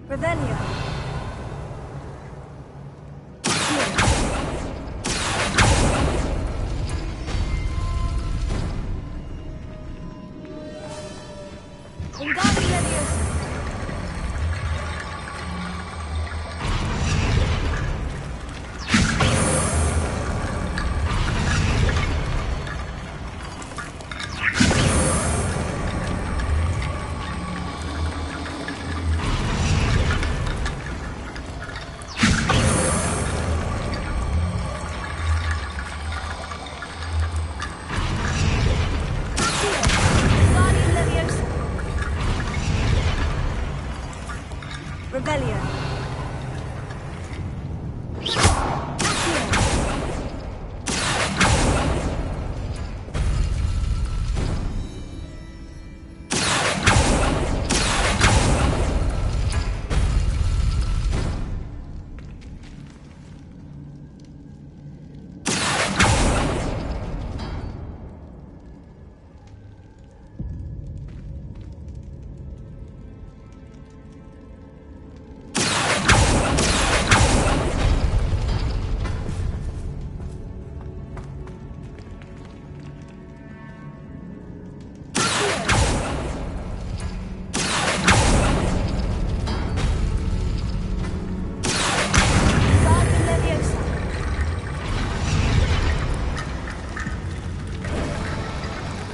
Revelio.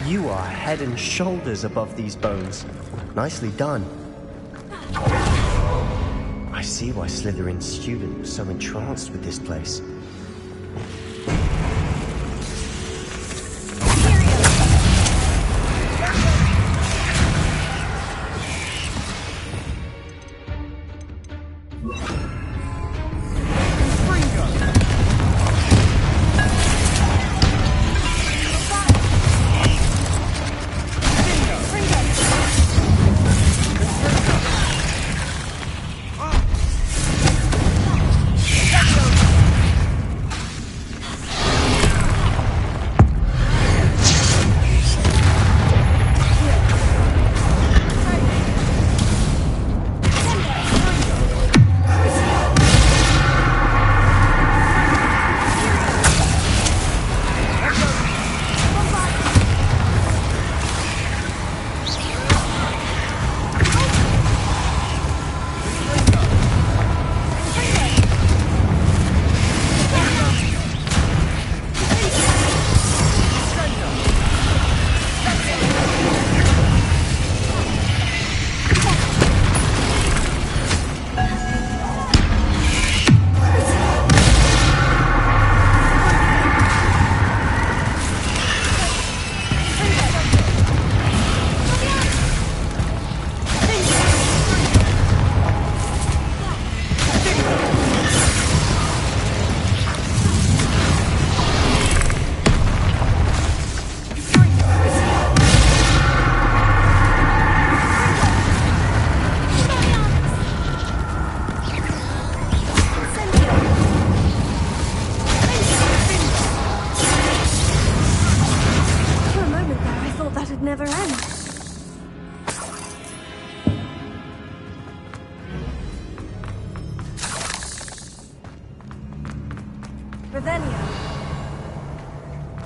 You are head and shoulders above these bones. Nicely done. I see why Slytherin's student was so entranced with this place.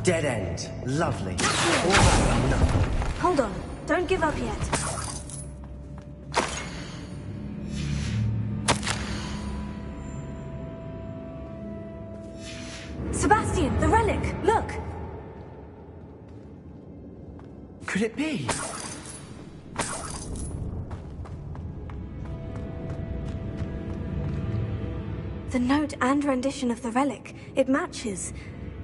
Dead end. Lovely. Hold on. Don't give up yet. Sebastian, the relic! Look! Could it be? The note and rendition of the relic. It matches.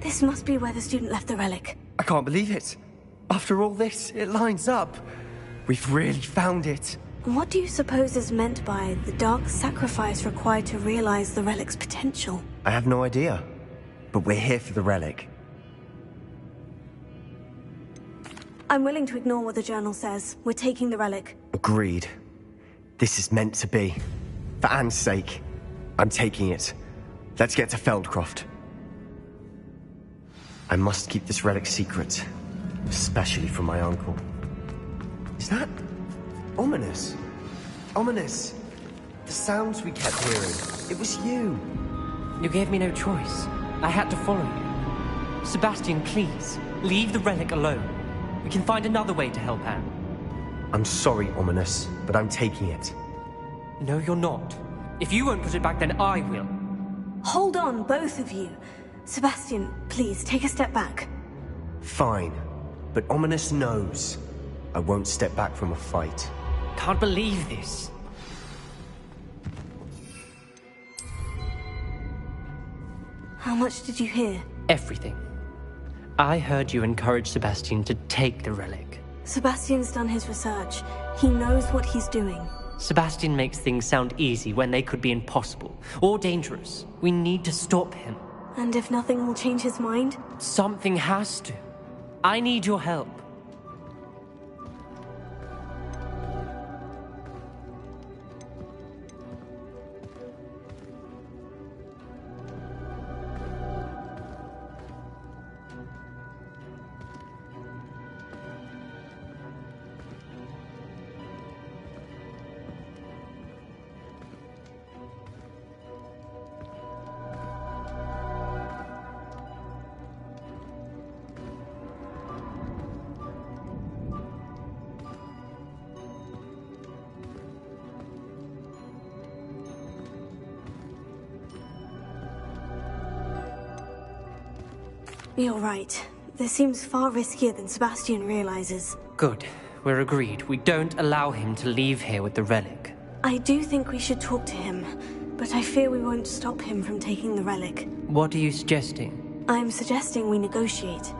This must be where the student left the relic. I can't believe it. After all this, it lines up. We've really found it. What do you suppose is meant by the dark sacrifice required to realize the relic's potential? I have no idea. But we're here for the relic. I'm willing to ignore what the journal says. We're taking the relic. Agreed. This is meant to be. For Anne's sake, I'm taking it. Let's get to Feldcroft. I must keep this relic secret, especially from my uncle. Is that ominous? Ominous. The sounds we kept hearing. It was you. You gave me no choice. I had to follow you. Sebastian, please, leave the relic alone. We can find another way to help Anne. I'm sorry, Ominous, but I'm taking it. No, you're not. If you won't put it back, then I will. Hold on, both of you. Sebastian, please, take a step back. Fine. But Ominous knows. I won't step back from a fight. Can't believe this. How much did you hear? Everything. I heard you encourage Sebastian to take the relic. Sebastian's done his research. He knows what he's doing. Sebastian makes things sound easy when they could be impossible or dangerous. We need to stop him. And if nothing will change his mind? Something has to. I need your help. You're right. This seems far riskier than Sebastian realizes. Good. We're agreed. We don't allow him to leave here with the relic. I do think we should talk to him, but I fear we won't stop him from taking the relic. What are you suggesting? I'm suggesting we negotiate.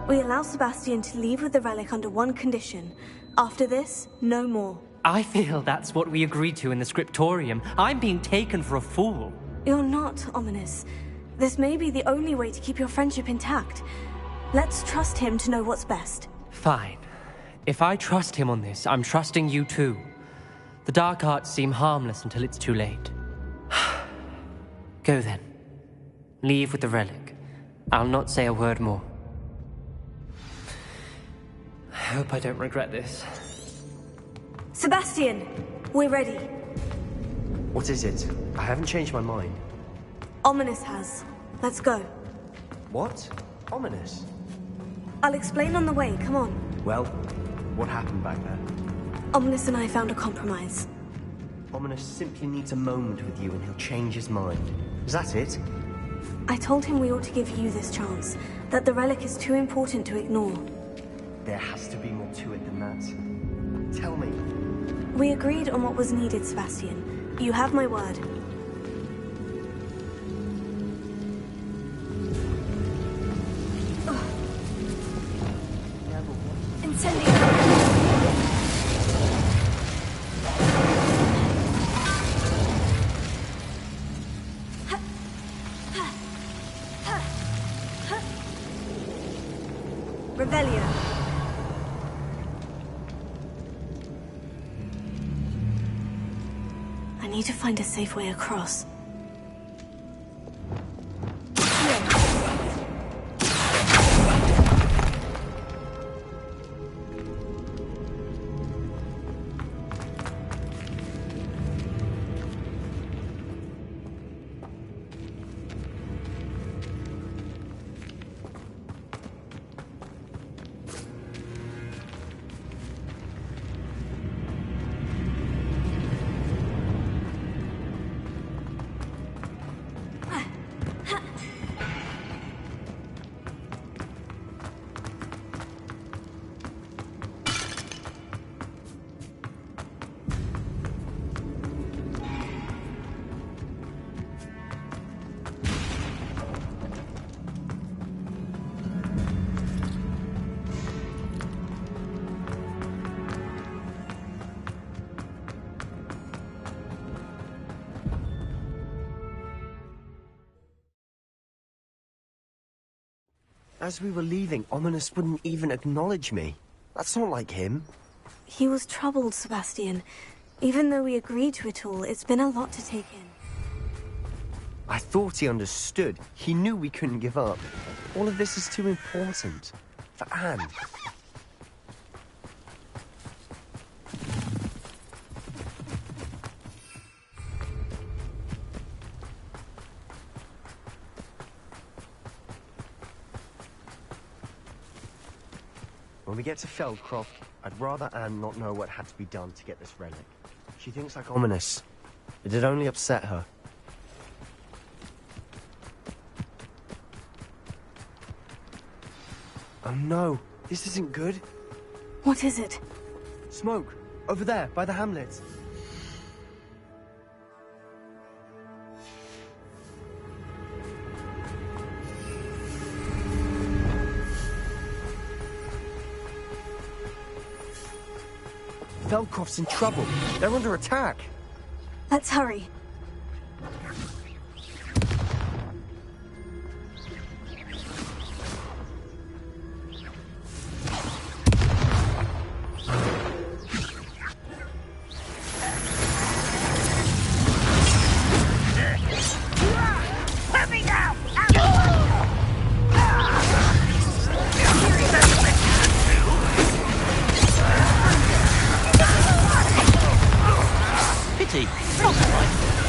We allow Sebastian to leave with the relic under one condition. After this, no more. I feel that's what we agreed to in the scriptorium. I'm being taken for a fool. You're not, Ominous. This may be the only way to keep your friendship intact. Let's trust him to know what's best. Fine. If I trust him on this, I'm trusting you too. The dark arts seem harmless until it's too late. Go then. Leave with the relic. I'll not say a word more. I hope I don't regret this. Sebastian, we're ready. What is it? I haven't changed my mind. Ominous has. Let's go. What? Ominous? I'll explain on the way, come on. Well, what happened back there? Ominous and I found a compromise. Ominous simply needs a moment with you and he'll change his mind. Is that it? I told him we ought to give you this chance, that the relic is too important to ignore. There has to be more to it than that. Tell me. We agreed on what was needed, Sebastian. You have my word. Revelio. I need to find a safe way across. As we were leaving, Ominous wouldn't even acknowledge me. That's not like him. He was troubled, Sebastian. Even though we agreed to it all, it's been a lot to take in. I thought he understood. He knew we couldn't give up. All of this is too important. For Anne. When we get to Feldcroft, I'd rather Anne not know what had to be done to get this relic. She thinks like Ominous. It'd only upset her. Oh no, this isn't good. What is it? Smoke, over there, by the hamlet. Feldcroft's in trouble. They're under attack. Let's hurry. Pity. Not quite.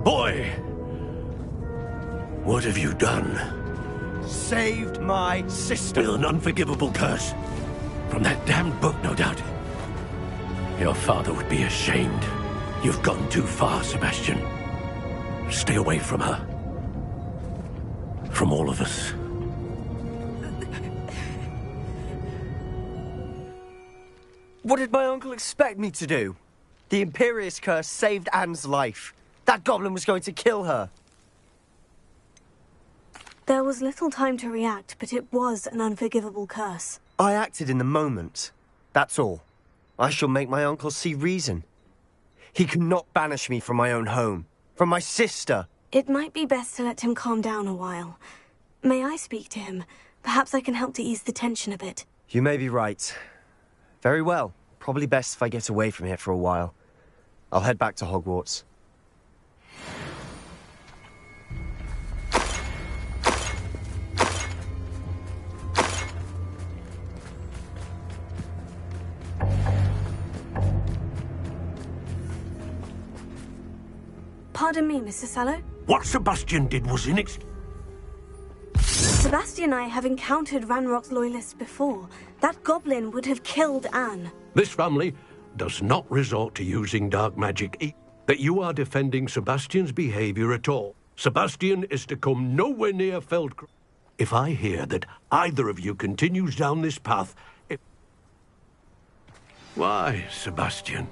Boy! What have you done? Saved my sister. With an unforgivable curse. From that damned book, no doubt. Your father would be ashamed. You've gone too far, Sebastian. Stay away from her. From all of us. What did my uncle expect me to do? The Imperious curse saved Anne's life. That goblin was going to kill her. There was little time to react, but it was an unforgivable curse. I acted in the moment. That's all. I shall make my uncle see reason. He cannot banish me from my own home. From my sister. It might be best to let him calm down a while. May I speak to him? Perhaps I can help to ease the tension a bit. You may be right. Very well. Probably best if I get away from here for a while. I'll head back to Hogwarts. Pardon me, Mr. Sallow? What Sebastian did was Sebastian and I have encountered Ranrock's loyalists before. That goblin would have killed Anne. This family does not resort to using dark magic. That you are defending Sebastian's behavior at all. Sebastian is to come nowhere near Feldcroft. If I hear that either of you continues down this path... Why, Sebastian?